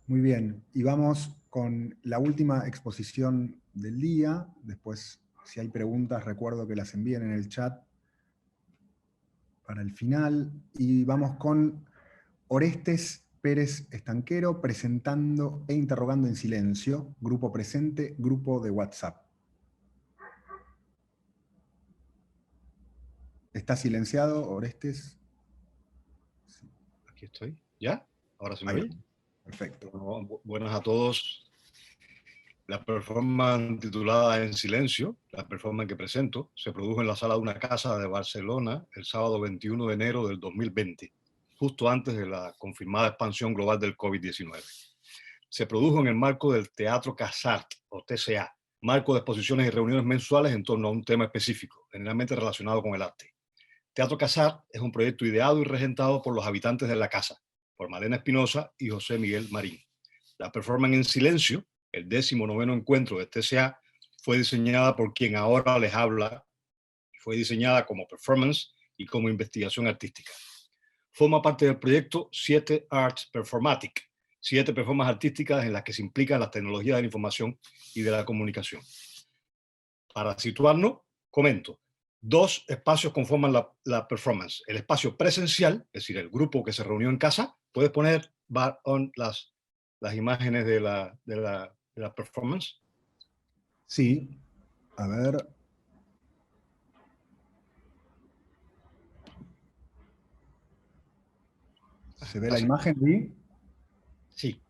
Muy bien. Y vamos con la última exposición del día. Después, si hay preguntas, recuerdo que las envíen en el chat para el final. Y vamos con Orestes Pérez Estanquero, presentando e interrogando en silencio. Grupo presente, grupo de WhatsApp. ¿Está silenciado, Orestes? Aquí estoy. ¿Ya? ¿Ahora se me Ahí. oye? Perfecto. Bueno, buenas a todos. La performance titulada En Silencio, la performance que presento, se produjo en la sala de una casa de Barcelona el sábado 21 de enero del 2020, justo antes de la confirmada expansión global del COVID-19. Se produjo en el marco del Teatro Casart, o TCA, marco de exposiciones y reuniones mensuales en torno a un tema específico, generalmente relacionado con el arte. Teatro Casart es un proyecto ideado y regentado por los habitantes de la casa, por Malena Espinosa y José Miguel Marín. La performance En Silencio, el 19º encuentro de TCA, fue diseñada por quien ahora les habla, fue diseñada como performance y como investigación artística. Forma parte del proyecto 7 Arts Performatic, 7 performances artísticas en las que se implican las tecnologías de la información y de la comunicación. Para situarnos, comento. 2 espacios conforman la performance. El espacio presencial, es decir, el grupo que se reunió en casa. Puedes poner las imágenes de la performance. Sí, a ver. ¿Se ve la imagen, Luis? Sí.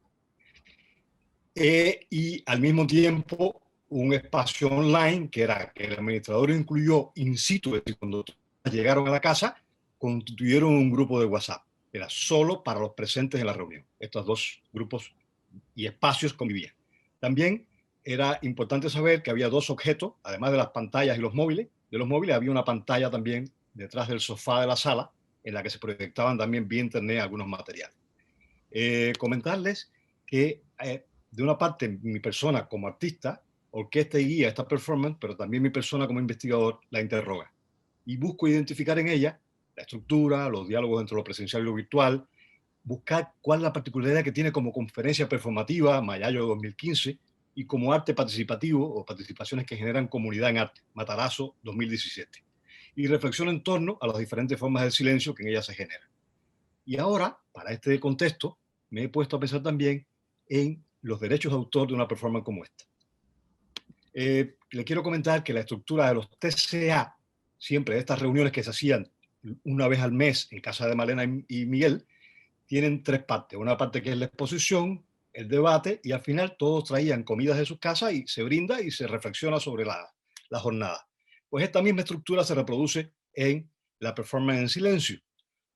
Y al mismo tiempo un espacio online que era que el administrador incluyó in situ, es decir, cuando llegaron a la casa, constituyeron un grupo de WhatsApp. Era solo para los presentes en la reunión. Estos 2 grupos y espacios convivían. También era importante saber que había 2 objetos, además de las pantallas y los móviles. De los móviles había una pantalla también detrás del sofá de la sala, en la que se proyectaban también vía internet algunos materiales. Comentarles que de una parte mi persona como artista orquesta y guía esta performance, pero también mi persona como investigador la interroga. Y busco identificar en ella la estructura, los diálogos entre lo presencial y lo virtual, buscar cuál es la particularidad que tiene como conferencia performativa Mayayo 2015 y como arte participativo o participaciones que generan comunidad en arte, Matarazzo 2017. Y reflexión en torno a las diferentes formas del silencio que en ella se generan. Y ahora, para este contexto, me he puesto a pensar también en los derechos de autor de una performance como esta. Le quiero comentar que la estructura de los TCA, siempre de estas reuniones que se hacían una vez al mes en casa de Malena y Miguel, tienen 3 partes. Una parte que es la exposición, el debate, y al final todos traían comidas de sus casas y se brinda y se reflexiona sobre la jornada. Pues esta misma estructura se reproduce en la performance En Silencio.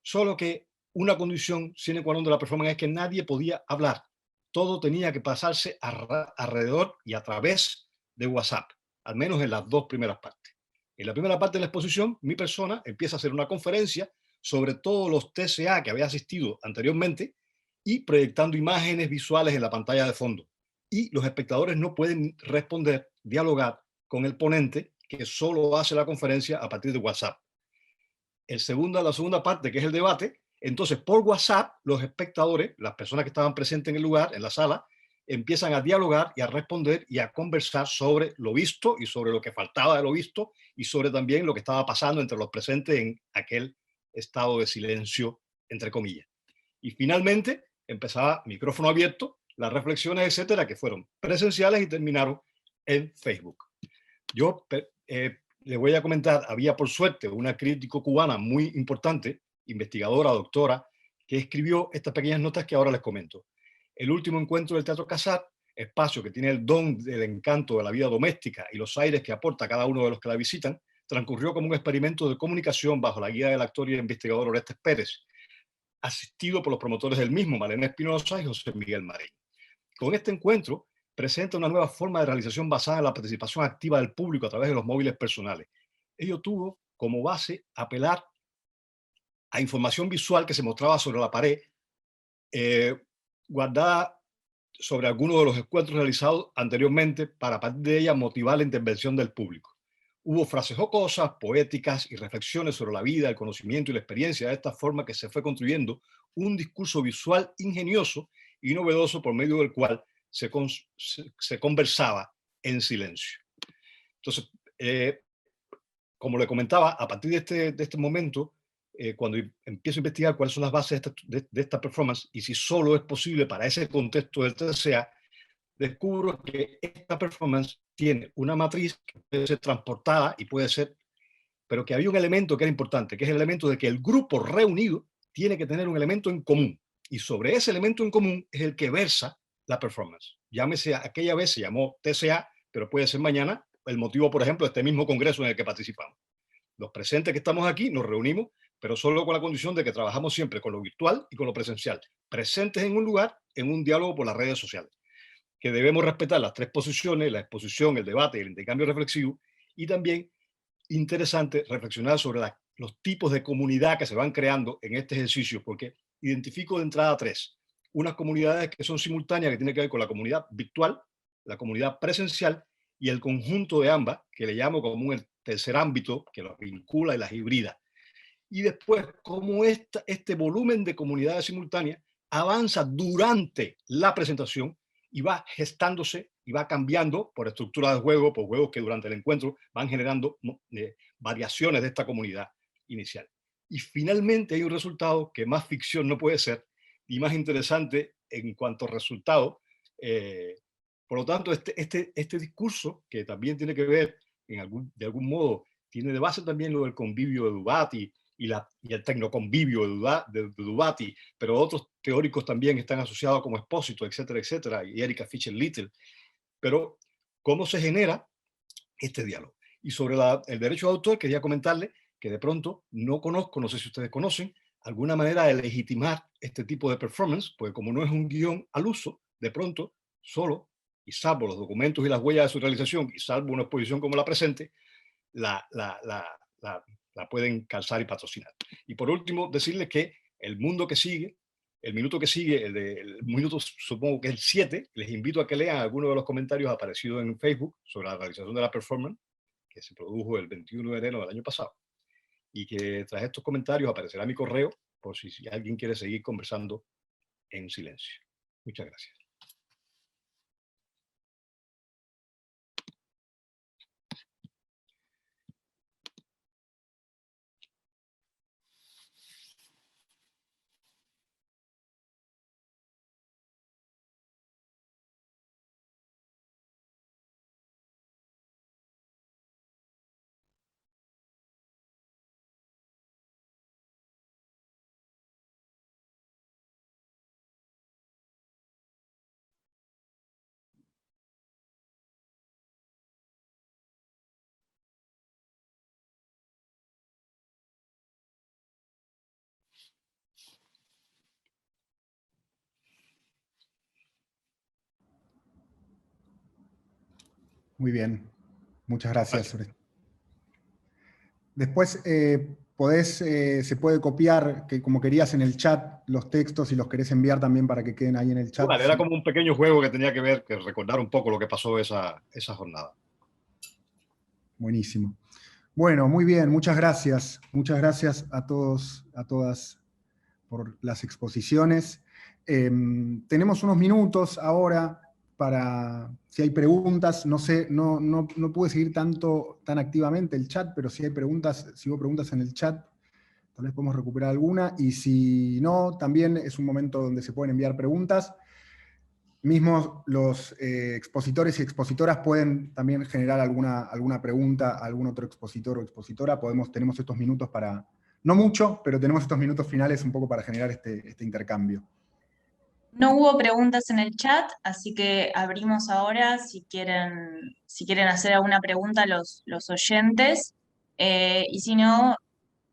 Solo que una condición sine qua non de la performance es que nadie podía hablar. Todo tenía que pasarse alrededor y a través de WhatsApp, al menos en las 2 primeras partes. En la primera parte de la exposición, mi persona empieza a hacer una conferencia sobre todos los TCA que había asistido anteriormente y proyectando imágenes visuales en la pantalla de fondo. Y los espectadores no pueden responder, dialogar con el ponente que solo hace la conferencia a partir de WhatsApp. La segunda parte, que es el debate, entonces por WhatsApp los espectadores, las personas que estaban presentes en el lugar, en la sala, empiezan a dialogar y a responder y a conversar sobre lo visto y sobre lo que faltaba de lo visto y sobre también lo que estaba pasando entre los presentes en aquel estado de silencio, entre comillas. Y finalmente empezaba micrófono abierto, las reflexiones, etcétera, que fueron presenciales y terminaron en Facebook. Yo les voy a comentar, había por suerte una crítico cubana muy importante, investigadora, doctora, que escribió estas pequeñas notas que ahora les comento. El último encuentro del Teatro Casar, espacio que tiene el don del encanto de la vida doméstica y los aires que aporta cada uno de los que la visitan, transcurrió como un experimento de comunicación bajo la guía del actor y investigador Orestes Pérez, asistido por los promotores del mismo, Malena Espinosa y José Miguel Marín. Con este encuentro presenta una nueva forma de realización basada en la participación activa del público a través de los móviles personales. Ello tuvo como base apelar a información visual que se mostraba sobre la pared, guardada sobre algunos de los encuentros realizados anteriormente, para a partir de ella motivar la intervención del público. Hubo frases jocosas, poéticas y reflexiones sobre la vida, el conocimiento y la experiencia. De esta forma que se fue construyendo un discurso visual ingenioso y novedoso por medio del cual se conversaba en silencio. Entonces, como le comentaba, a partir de este momento, cuando empiezo a investigar cuáles son las bases de esta performance y si solo es posible para ese contexto del TCA, descubro que esta performance tiene una matriz que puede ser transportada y puede ser, pero que había un elemento que era importante, que es el elemento de que el grupo reunido tiene que tener un elemento en común. Y sobre ese elemento en común es el que versa la performance. Llámese, aquella vez se llamó TCA, pero puede ser mañana el motivo, por ejemplo, de este mismo congreso en el que participamos. Los presentes que estamos aquí nos reunimos, pero solo con la condición de que trabajamos siempre con lo virtual y con lo presencial, presentes en un lugar, en un diálogo por las redes sociales, que debemos respetar las tres posiciones, la exposición, el debate y el intercambio reflexivo, y también interesante reflexionar sobre los tipos de comunidad que se van creando en este ejercicio, porque identifico de entrada tres. Unas comunidades que son simultáneas, que tienen que ver con la comunidad virtual, la comunidad presencial y el conjunto de ambas, que le llamo como un tercer ámbito que los vincula y las hibrida. Y después, cómo este volumen de comunidades simultáneas avanza durante la presentación y va gestándose y va cambiando por estructura de juego, por juegos que durante el encuentro van generando variaciones de esta comunidad inicial. Y finalmente hay un resultado que más ficción no puede ser y más interesante en cuanto a resultado. Por lo tanto, este discurso, que también tiene que ver, de algún modo, tiene de base también lo del convivio de Dubati y el tecnoconvivio de Dubati, pero otros teóricos también están asociados como Expósito, etcétera, etcétera, y Erika Fischer-Little. Pero, ¿cómo se genera este diálogo? Y sobre el derecho de autor, quería comentarle que de pronto no conozco, no sé si ustedes conocen, alguna manera de legitimar este tipo de performance, porque como no es un guión al uso, de pronto, solo, y salvo los documentos y las huellas de su realización, y salvo una exposición como la presente, la pueden calzar y patrocinar. Y por último, decirles que el minuto que sigue, el minuto supongo que es el 7, les invito a que lean algunos de los comentarios aparecidos en Facebook sobre la realización de la performance, que se produjo el 21 de enero del año pasado. Y que tras estos comentarios aparecerá mi correo, por si alguien quiere seguir conversando en silencio. Muchas gracias. Muy bien, muchas gracias. Después se puede copiar, que como querías, en el chat los textos, y los querés enviar también para que queden ahí en el chat. Vale, era como un pequeño juego que tenía que ver, que recordar un poco lo que pasó esa jornada. Buenísimo. Bueno, muy bien, muchas gracias. Muchas gracias a todos, a todas por las exposiciones. Tenemos unos minutos ahora para, si hay preguntas. No sé, no pude seguir tan activamente el chat, pero si hay preguntas, si hubo preguntas en el chat, tal vez podemos recuperar alguna, y si no, también es un momento donde se pueden enviar preguntas. Mismos los expositores y expositoras pueden también generar alguna pregunta a algún otro expositor o expositora. Tenemos estos minutos para, no mucho, pero tenemos estos minutos finales un poco para generar este intercambio. No hubo preguntas en el chat, así que abrimos ahora si quieren hacer alguna pregunta los oyentes. Y si no,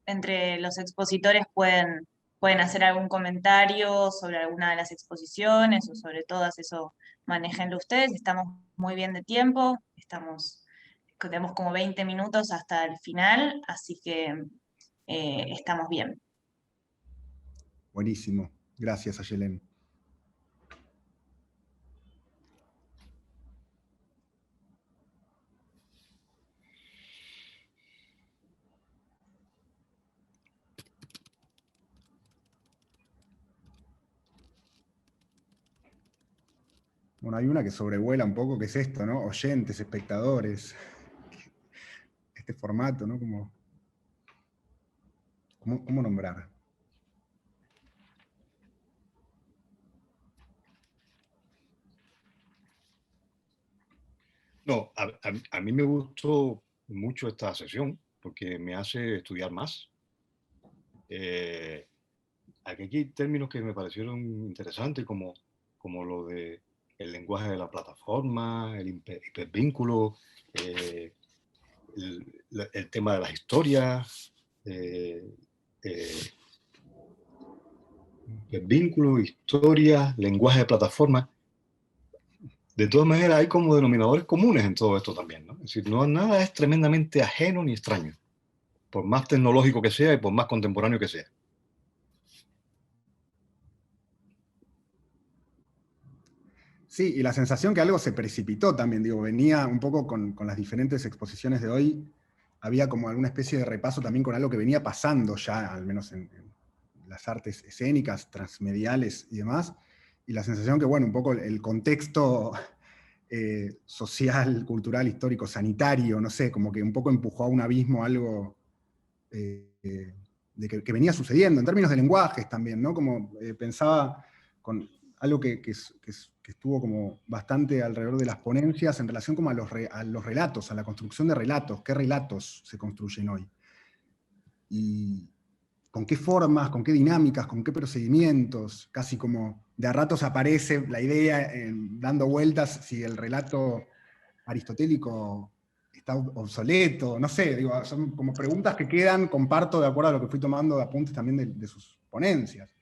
entre los expositores pueden hacer algún comentario sobre alguna de las exposiciones o sobre todas, eso manéjenlo ustedes. Estamos muy bien de tiempo, tenemos como 20 minutos hasta el final, así que estamos bien. Buenísimo. Gracias, Ayelen. Bueno, hay una que sobrevuela un poco, que es esto, ¿no? Oyentes, espectadores. Este formato, ¿no? ¿Cómo nombrar? No, a mí me gustó mucho esta sesión porque me hace estudiar más. Aquí hay términos que me parecieron interesantes, como lo de el lenguaje de la plataforma, el hipervínculo, el tema de las historias, hipervínculo, historia, lenguaje de plataforma. De todas maneras, hay como denominadores comunes en todo esto también, ¿no? Es decir, nada es tremendamente ajeno ni extraño, por más tecnológico que sea y por más contemporáneo que sea. Sí, y la sensación que algo se precipitó también, digo, venía un poco con las diferentes exposiciones de hoy, había como alguna especie de repaso también con algo que venía pasando ya, al menos en las artes escénicas, transmediales y demás, y la sensación que, bueno, un poco el contexto social, cultural, histórico, sanitario, no sé, como que un poco empujó a un abismo algo de que venía sucediendo, en términos de lenguajes también, ¿no? Como pensaba con algo que estuvo como bastante alrededor de las ponencias en relación como a los relatos, a la construcción de relatos, qué relatos se construyen hoy. Y con qué formas, con qué dinámicas, con qué procedimientos, casi como de a ratos aparece la idea dando vueltas si el relato aristotélico está obsoleto, no sé, digo, son como preguntas que quedan, comparto de acuerdo a lo que fui tomando de apuntes también de sus ponencias.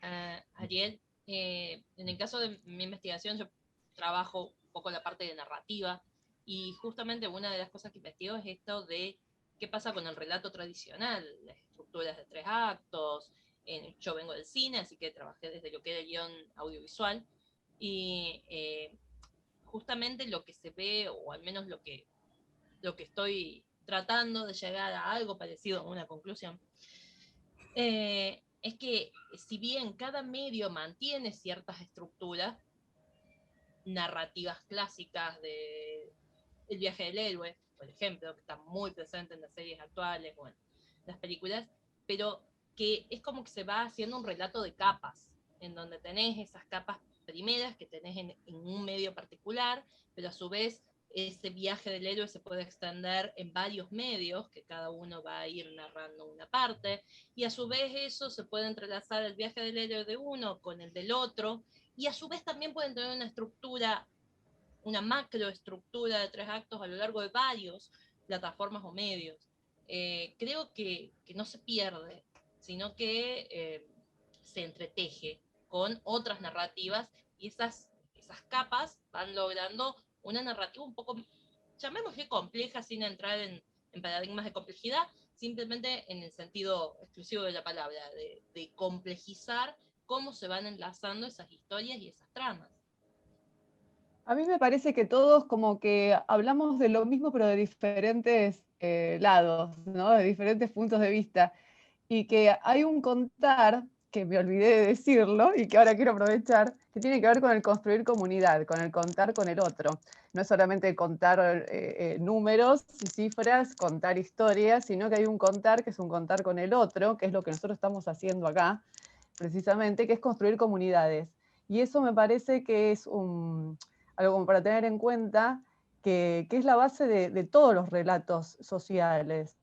Ariel, en el caso de mi investigación yo trabajo un poco la parte de narrativa y justamente una de las cosas que investigo es esto de qué pasa con el relato tradicional, las estructuras de 3 actos. Yo vengo del cine, así que trabajé desde lo que era el guión audiovisual y justamente lo que se ve, o al menos lo que estoy tratando de llegar a algo parecido a una conclusión, es que si bien cada medio mantiene ciertas estructuras narrativas clásicas de El viaje del héroe, por ejemplo, que está muy presente en las series actuales o en las películas, pero que es como que se va haciendo un relato de capas, en donde tenés esas capas primeras que tenés en un medio particular, pero a su vez ese viaje del héroe se puede extender en varios medios, que cada uno va a ir narrando una parte, y a su vez eso se puede entrelazar el viaje del héroe de uno con el del otro, y a su vez también pueden tener una estructura, una macroestructura de 3 actos a lo largo de varios plataformas o medios. Creo que no se pierde, sino que se entreteje con otras narrativas y esas capas van logrando una narrativa un poco, llamémosle compleja, sin entrar en paradigmas de complejidad, simplemente en el sentido exclusivo de la palabra, de complejizar cómo se van enlazando esas historias y esas tramas. A mí me parece que todos como que hablamos de lo mismo, pero de diferentes lados, ¿no? De diferentes puntos de vista. Y que hay un contar, que me olvidé de decirlo, y que ahora quiero aprovechar, que tiene que ver con el construir comunidad, con el contar con el otro. No es solamente contar números y cifras, contar historias, sino que hay un contar que es un contar con el otro, que es lo que nosotros estamos haciendo acá, precisamente, que es construir comunidades. Y eso me parece que es algo como para tener en cuenta, que es la base de todos los relatos sociales,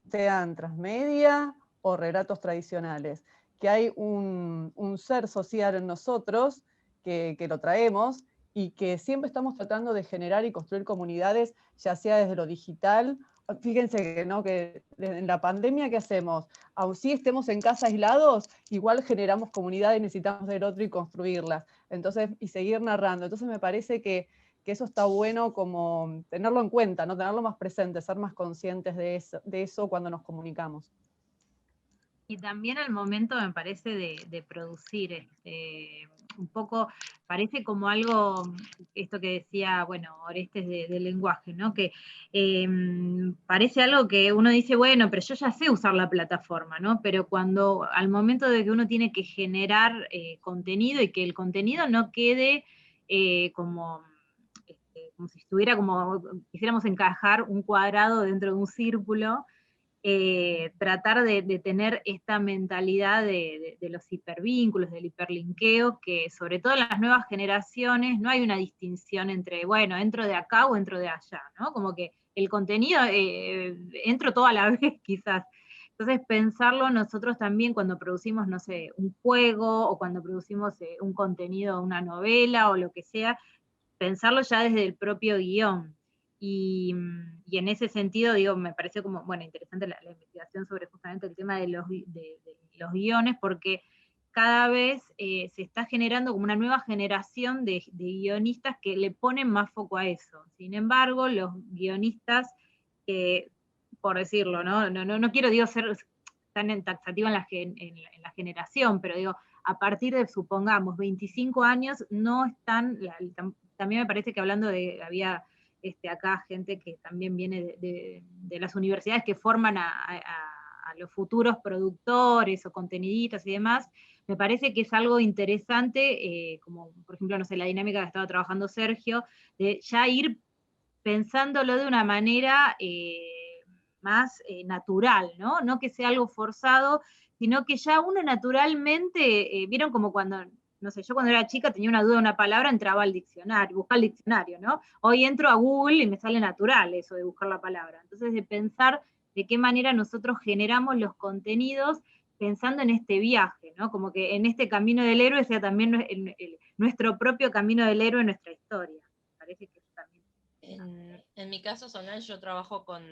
sean transmedia o relatos tradicionales, que hay un ser social en nosotros que lo traemos y que siempre estamos tratando de generar y construir comunidades, ya sea desde lo digital. Fíjense ¿no? que en la pandemia, ¿qué hacemos? Aun si estemos en casa aislados, igual generamos comunidades, necesitamos del otro y construirlas. Entonces, y seguir narrando. Entonces me parece que eso está bueno como tenerlo en cuenta, ¿no? Tenerlo más presente, ser más conscientes de eso cuando nos comunicamos. Y también al momento, me parece, de producir, un poco, parece como algo, esto que decía, bueno, Orestes del lenguaje, ¿no? Que parece algo que uno dice, bueno, pero yo ya sé usar la plataforma, ¿no? Pero cuando, al momento de que uno tiene que generar contenido y que el contenido no quede como si estuviera como, quisiéramos encajar un cuadrado dentro de un círculo, tratar de tener esta mentalidad de los hipervínculos, del hiperlinkeo, que sobre todo en las nuevas generaciones no hay una distinción entre, bueno, entro de acá o entro de allá, ¿no? Como que el contenido, entro todo a la vez quizás. Entonces pensarlo nosotros también cuando producimos, no sé, un juego, o cuando producimos un contenido, una novela o lo que sea, pensarlo ya desde el propio guión. Y en ese sentido, digo, me pareció como, bueno, interesante la investigación sobre justamente el tema de los guiones, porque cada vez se está generando como una nueva generación de guionistas que le ponen más foco a eso. Sin embargo, los guionistas, por decirlo, no quiero, digo, ser tan taxativa en la generación, pero digo, a partir de, supongamos, 25 años, no están, también me parece que hablando de, había acá gente que también viene de las universidades que forman a los futuros productores o contenidistas y demás, me parece que es algo interesante, como por ejemplo, no sé, la dinámica que estaba trabajando Sergio, de ya ir pensándolo de una manera más natural, ¿no? No que sea algo forzado, sino que ya uno naturalmente, vieron como cuando, no sé, yo cuando era chica tenía una duda de una palabra, entraba al diccionario, buscaba el diccionario, ¿no? Hoy entro a Google y me sale natural eso de buscar la palabra. Entonces, de pensar de qué manera nosotros generamos los contenidos pensando en este viaje, ¿no? Como que en este camino del héroe sea también nuestro propio camino del héroe en nuestra historia. Me parece que también. En mi caso, Solange, yo trabajo con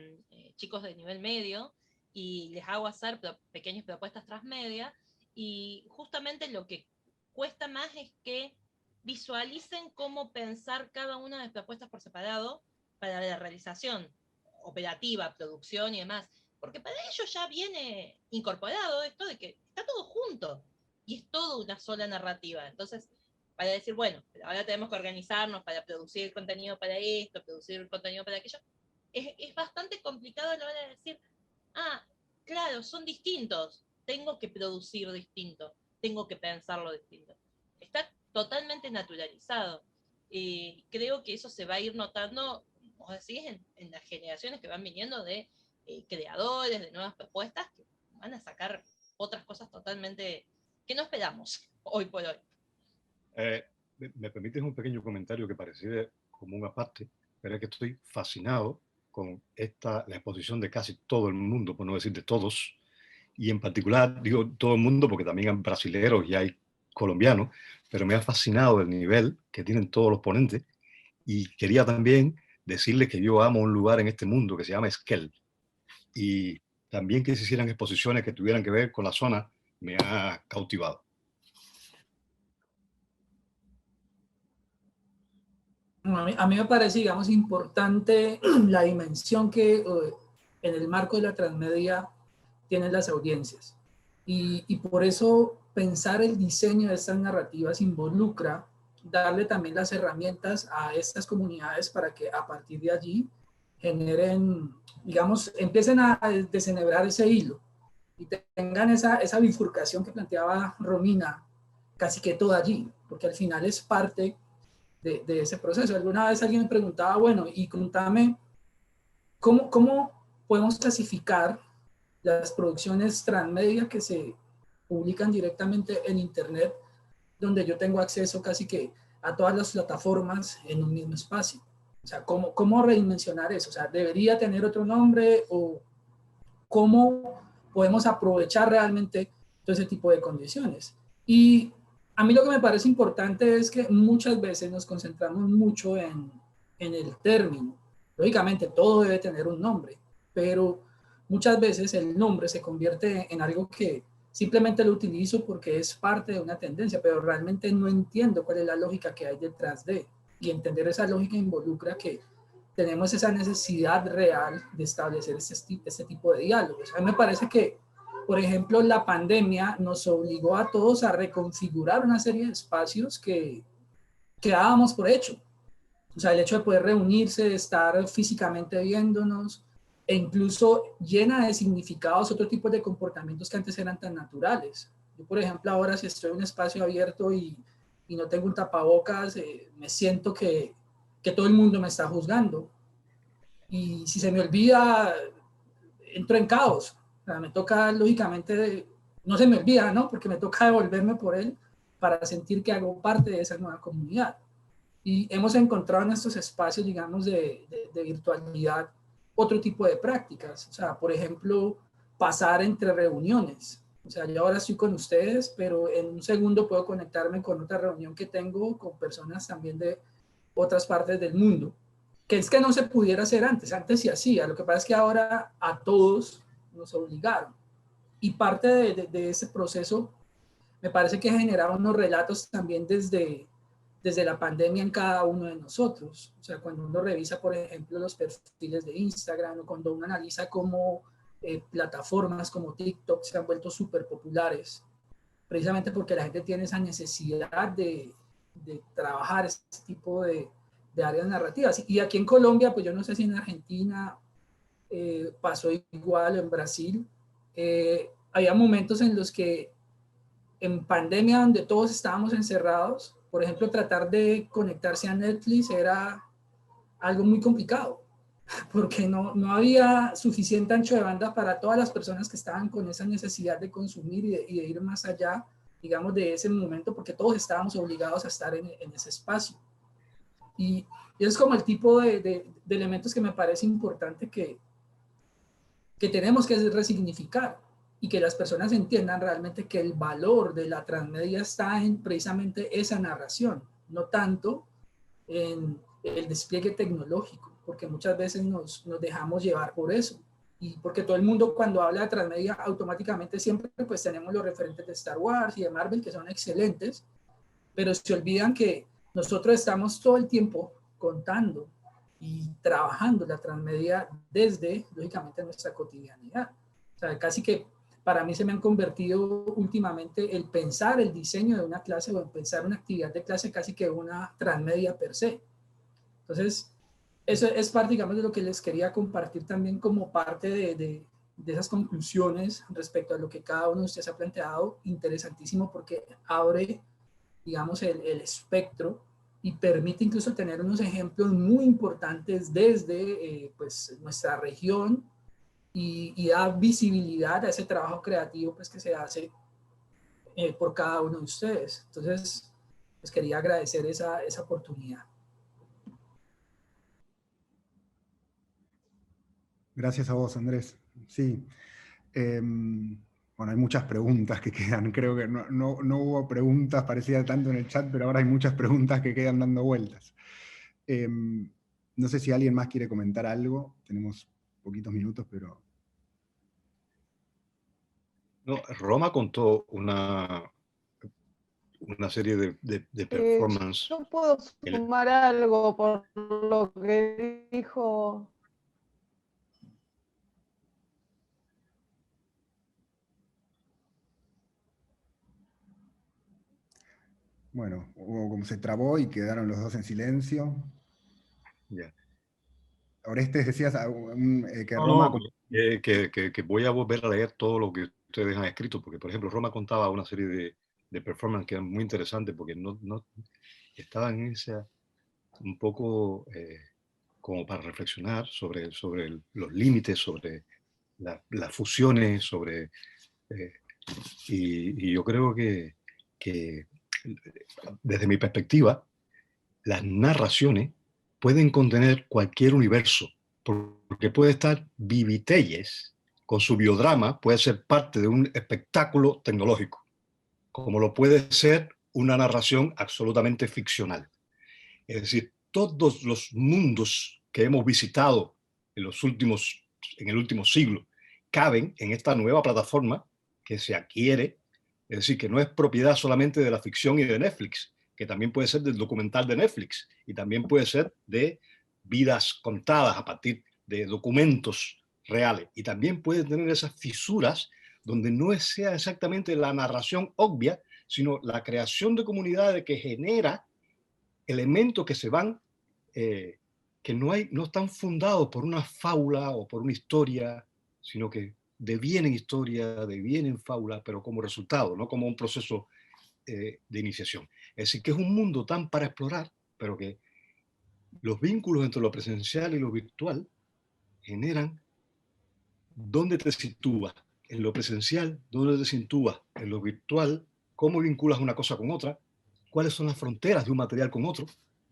chicos de nivel medio y les hago hacer pequeñas propuestas transmedia, y justamente lo que cuesta más es que visualicen cómo pensar cada una de las propuestas por separado para la realización operativa, producción y demás, porque para ellos ya viene incorporado esto de que está todo junto y es todo una sola narrativa. Entonces, para decir, bueno, ahora tenemos que organizarnos para producir contenido para esto, producir contenido para aquello, es bastante complicado a la hora de decir, claro, son distintos, tengo que producir distinto, tengo que pensarlo distinto. Está totalmente naturalizado. Creo que eso se va a ir notando, como decís, en las generaciones que van viniendo de creadores, de nuevas propuestas, que van a sacar otras cosas totalmente que no esperamos hoy por hoy. ¿Me permites un pequeño comentario que pareciera como una parte? Pero es que estoy fascinado con la exposición de casi todo el mundo, por no decir de todos, y en particular digo todo el mundo porque también hay brasileños y hay colombianos, pero me ha fascinado el nivel que tienen todos los ponentes, y quería también decirles que yo amo un lugar en este mundo que se llama Esquel, y también que se hicieran exposiciones que tuvieran que ver con la zona me ha cautivado. A mí me parece, digamos, importante la dimensión que en el marco de la transmedia tienen las audiencias. Y por eso pensar el diseño de estas narrativas involucra darle también las herramientas a estas comunidades para que a partir de allí generen, digamos, empiecen a desenhebrar ese hilo y tengan esa bifurcación que planteaba Romina, casi que todo allí, porque al final es parte de ese proceso. Alguna vez alguien me preguntaba, bueno, y contame, ¿cómo podemos clasificar las producciones transmedia que se publican directamente en Internet, donde yo tengo acceso casi que a todas las plataformas en un mismo espacio. O sea, ¿cómo redimensionar eso? O sea, ¿debería tener otro nombre o cómo podemos aprovechar realmente todo ese tipo de condiciones? Y a mí lo que me parece importante es que muchas veces nos concentramos mucho en el término. Lógicamente, todo debe tener un nombre, pero muchas veces el nombre se convierte en algo que simplemente lo utilizo porque es parte de una tendencia, pero realmente no entiendo cuál es la lógica que hay detrás de. Y entender esa lógica involucra que tenemos esa necesidad real de establecer este tipo de diálogos. A mí me parece que, por ejemplo, la pandemia nos obligó a todos a reconfigurar una serie de espacios que dábamos por hecho. O sea, el hecho de poder reunirse, de estar físicamente viéndonos, e incluso llena de significados otro tipo de comportamientos que antes eran tan naturales. Yo, por ejemplo, ahora si estoy en un espacio abierto y no tengo un tapabocas, me siento que todo el mundo me está juzgando. Y si se me olvida, entro en caos. O sea, me toca, lógicamente, no se me olvida, ¿no? Porque me toca devolverme por él para sentir que hago parte de esa nueva comunidad. Y hemos encontrado en estos espacios, digamos, de virtualidad, otro tipo de prácticas. O sea, por ejemplo, pasar entre reuniones. O sea, yo ahora estoy con ustedes, pero en un segundo puedo conectarme con otra reunión que tengo con personas también de otras partes del mundo. Que es que no se pudiera hacer antes. Antes se hacía. Lo que pasa es que ahora a todos nos obligaron. Y parte de ese proceso me parece que generaron unos relatos también desde la pandemia en cada uno de nosotros. O sea, cuando uno revisa, por ejemplo, los perfiles de Instagram o cuando uno analiza cómo plataformas como TikTok se han vuelto súper populares, precisamente porque la gente tiene esa necesidad de trabajar este tipo de áreas narrativas. Y aquí en Colombia, pues yo no sé si en Argentina pasó igual, o en Brasil, había momentos en los que en pandemia, donde todos estábamos encerrados, por ejemplo, tratar de conectarse a Netflix era algo muy complicado, porque no había suficiente ancho de banda para todas las personas que estaban con esa necesidad de consumir y de ir más allá, digamos, de ese momento, porque todos estábamos obligados a estar en ese espacio. Y es como el tipo de elementos que me parece importante que tenemos que resignificar y que las personas entiendan realmente que el valor de la transmedia está en precisamente esa narración, no tanto en el despliegue tecnológico, porque muchas veces nos dejamos llevar por eso. Y porque todo el mundo cuando habla de transmedia automáticamente siempre pues tenemos los referentes de Star Wars y de Marvel que son excelentes, pero se olvidan que nosotros estamos todo el tiempo contando y trabajando la transmedia desde, lógicamente, nuestra cotidianidad. O sea, casi que para mí se me han convertido últimamente el pensar el diseño de una clase o el pensar una actividad de clase casi que una transmedia per se. Entonces, eso es parte, digamos, de lo que les quería compartir también como parte de esas conclusiones respecto a lo que cada uno de ustedes ha planteado. Interesantísimo porque abre, digamos, el espectro y permite incluso tener unos ejemplos muy importantes desde pues, nuestra región y da visibilidad a ese trabajo creativo pues, que se hace por cada uno de ustedes. Entonces, les quería agradecer esa oportunidad. Gracias a vos, Andrés. Sí. Bueno, hay muchas preguntas que quedan. Creo que no hubo preguntas parecidas tanto en el chat, pero ahora hay muchas preguntas que quedan dando vueltas. No sé si alguien más quiere comentar algo. Tenemos poquitos minutos, pero... No, Roma contó una serie de performance. Yo puedo sumar algo por lo que dijo. Bueno, como se trabó y quedaron los dos en silencio. Yeah. Orestes, decías que Roma... Que voy a volver a leer todo lo que ustedes han escrito, porque, por ejemplo, Roma contaba una serie de performance que eran muy interesantes, porque no estaban en esa un poco como para reflexionar sobre los límites, sobre las fusiones, sobre... y yo creo que desde mi perspectiva, las narraciones pueden contener cualquier universo, porque puede estar Vivi Telles con su biodrama, puede ser parte de un espectáculo tecnológico, como lo puede ser una narración absolutamente ficcional. Es decir, todos los mundos que hemos visitado en el último siglo caben en esta nueva plataforma que se adquiere, es decir, que no es propiedad solamente de la ficción y de Netflix, que también puede ser del documental de Netflix y también puede ser de vidas contadas a partir de documentos reales, y también puede tener esas fisuras donde no sea exactamente la narración obvia, sino la creación de comunidades que genera elementos que se van, que no están fundados por una fábula o por una historia, sino que devienen historia, devienen fábula, pero como resultado, no como un proceso de iniciación. Es decir, que es un mundo tan para explorar, pero que los vínculos entre lo presencial y lo virtual generan dónde te sitúas en lo presencial, dónde te sitúas en lo virtual, cómo vinculas una cosa con otra, cuáles son las fronteras de un material con otro.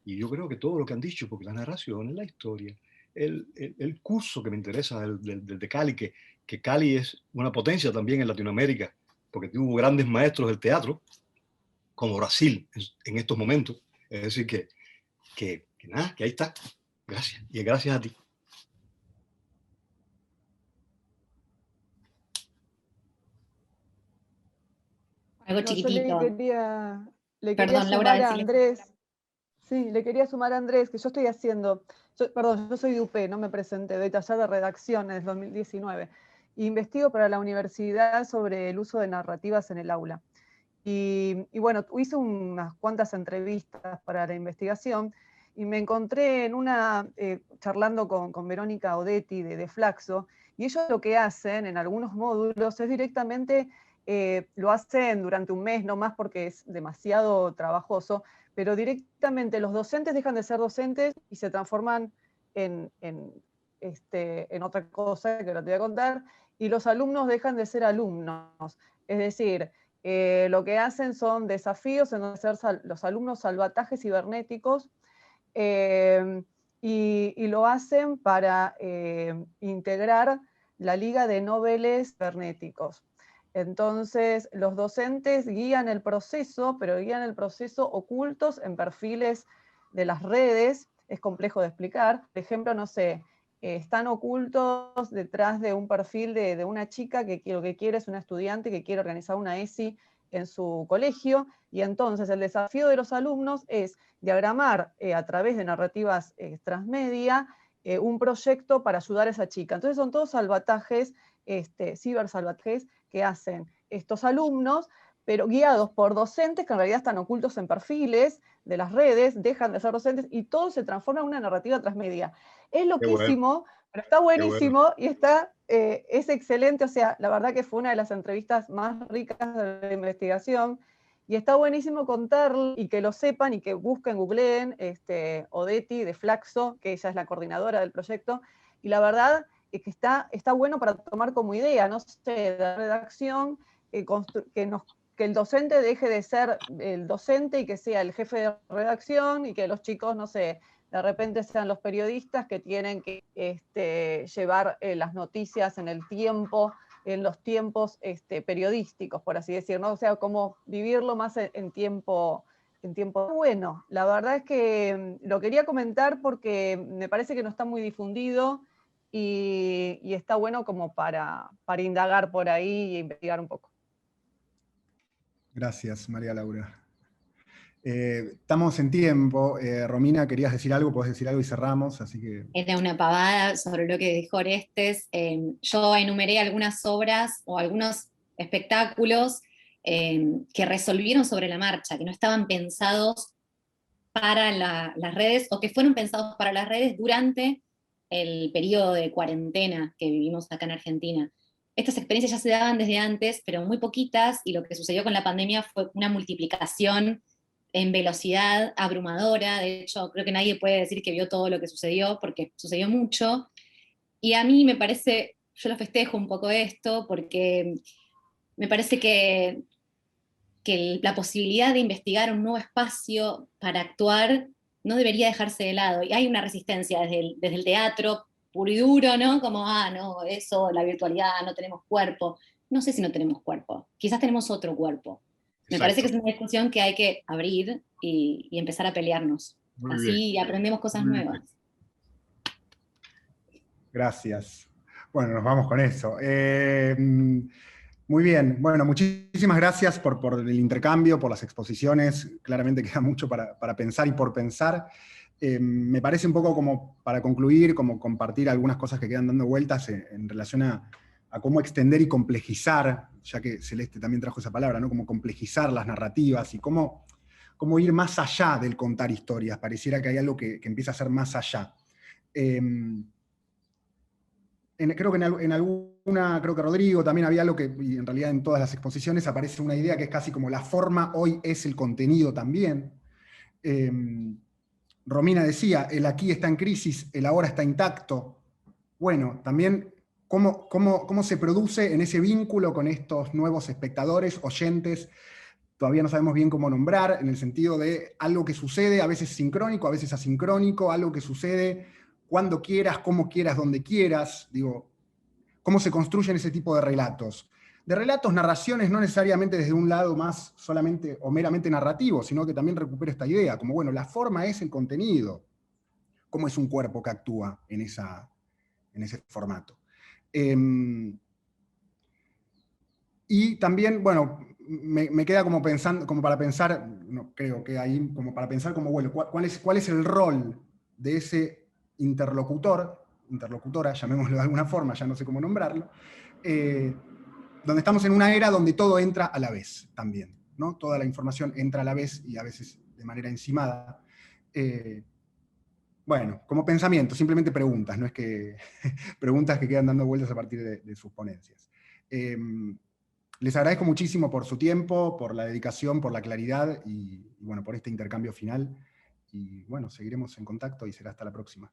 Y yo creo que todo lo que han dicho, porque la narración, la historia, el curso que me interesa de Cali, que Cali es una potencia también en Latinoamérica, porque tuvo grandes maestros del teatro, como Brasil en estos momentos. Es decir, que nada, que ahí está. Gracias. Y gracias a ti. Algo No, chiquitito. yo le quería Perdón, Laura, sumar a decile. Andrés. Sí, le quería sumar a Andrés, que yo estoy haciendo, perdón, yo soy de UP, no me presenté, doy taller de redacción en el 2019. Investigo para la universidad sobre el uso de narrativas en el aula. Y bueno, hice unas cuantas entrevistas para la investigación y me encontré en una, charlando con Verónica Odetti de Flaxo, y ellos lo que hacen en algunos módulos es directamente, lo hacen durante un mes, no más porque es demasiado trabajoso, pero directamente los docentes dejan de ser docentes y se transforman en otra cosa que ahora te voy a contar, y los alumnos dejan de ser alumnos. Es decir, lo que hacen son desafíos en donde hacer los alumnos salvatajes cibernéticos, y lo hacen para integrar la Liga de Noveles Cibernéticos. Entonces, los docentes guían el proceso, pero guían el proceso ocultos en perfiles de las redes. Es complejo de explicar. Por ejemplo, no sé, están ocultos detrás de un perfil de una chica que lo que quiere es una estudiante que quiere organizar una ESI en su colegio, y entonces el desafío de los alumnos es diagramar a través de narrativas transmedia un proyecto para ayudar a esa chica. Entonces son todos salvatajes, cibersalvatajes que hacen estos alumnos, pero guiados por docentes que en realidad están ocultos en perfiles de las redes, dejan de ser docentes y todo se transforma en una narrativa transmedia. Es loquísimo, bueno, pero está buenísimo, bueno, y es excelente. O sea, la verdad que fue una de las entrevistas más ricas de la investigación, y está buenísimo contarlo y que lo sepan y que busquen, googleen Odetti de Flaxo, que ella es la coordinadora del proyecto, y la verdad es que está bueno para tomar como idea, no sé, de redacción, que el docente deje de ser el docente y que sea el jefe de redacción, y que los chicos, no sé, de repente sean los periodistas que tienen que llevar las noticias en el tiempo, en los tiempos periodísticos, por así decir, ¿no? O sea, como vivirlo más en tiempo. Bueno, la verdad es que lo quería comentar porque me parece que no está muy difundido, y está bueno como para indagar por ahí e investigar un poco. Gracias, María Laura. Estamos en tiempo. Romina, ¿querías decir algo? Podés decir algo y cerramos, así que... Era una pavada sobre lo que dijo Orestes. Yo enumeré algunas obras o algunos espectáculos que resolvieron sobre la marcha, que no estaban pensados para las redes, o que fueron pensados para las redes durante el periodo de cuarentena que vivimos acá en Argentina. Estas experiencias ya se daban desde antes, pero muy poquitas, y lo que sucedió con la pandemia fue una multiplicación en velocidad abrumadora. De hecho, creo que nadie puede decir que vio todo lo que sucedió, porque sucedió mucho. Y a mí me parece, yo lo festejo un poco esto, porque me parece que que la posibilidad de investigar un nuevo espacio para actuar no debería dejarse de lado. Y hay una resistencia desde el teatro puro y duro, ¿no? Como, no, eso, la virtualidad, no tenemos cuerpo. No sé si no tenemos cuerpo, quizás tenemos otro cuerpo. Me parece que es una discusión que hay que abrir y empezar a pelearnos. Muy Así bien. aprendemos cosas Muy nuevas. Gracias. Bueno, nos vamos con eso. Muy bien. Bueno, muchísimas gracias por el intercambio, por las exposiciones. Claramente queda mucho para pensar y por pensar. Me parece un poco como para concluir, como compartir algunas cosas que quedan dando vueltas en relación a cómo extender y complejizar, ya que Celeste también trajo esa palabra, ¿no? Como complejizar las narrativas y cómo ir más allá del contar historias. Pareciera que hay algo que empieza a ser más allá. Creo que en alguna, creo que Rodrigo también había algo que, y en realidad en todas las exposiciones aparece una idea que es casi como la forma hoy es el contenido también. Romina decía, el aquí está en crisis, el ahora está intacto. Bueno, también cómo se produce en ese vínculo con estos nuevos espectadores, oyentes, todavía no sabemos bien cómo nombrar, en el sentido de algo que sucede, a veces sincrónico, a veces asincrónico, algo que sucede cuando quieras, cómo quieras, donde quieras, digo, cómo se construyen ese tipo de relatos. De relatos, narraciones, no necesariamente desde un lado más solamente o meramente narrativo, sino que también recupera esta idea, como bueno, la forma es el contenido, cómo es un cuerpo que actúa en ese formato. Y también, bueno, me queda como pensando, como para pensar, no creo que ahí, como para pensar como, bueno, cuál es el rol de ese interlocutora, llamémoslo de alguna forma, ya no sé cómo nombrarlo, donde estamos en una era donde todo entra a la vez también, ¿no? Toda la información entra a la vez y a veces de manera encimada. Bueno, como pensamiento, simplemente preguntas, no es que preguntas que quedan dando vueltas a partir de sus ponencias. Les agradezco muchísimo por su tiempo, por la dedicación, por la claridad y bueno, por este intercambio final. Y bueno, seguiremos en contacto y será hasta la próxima.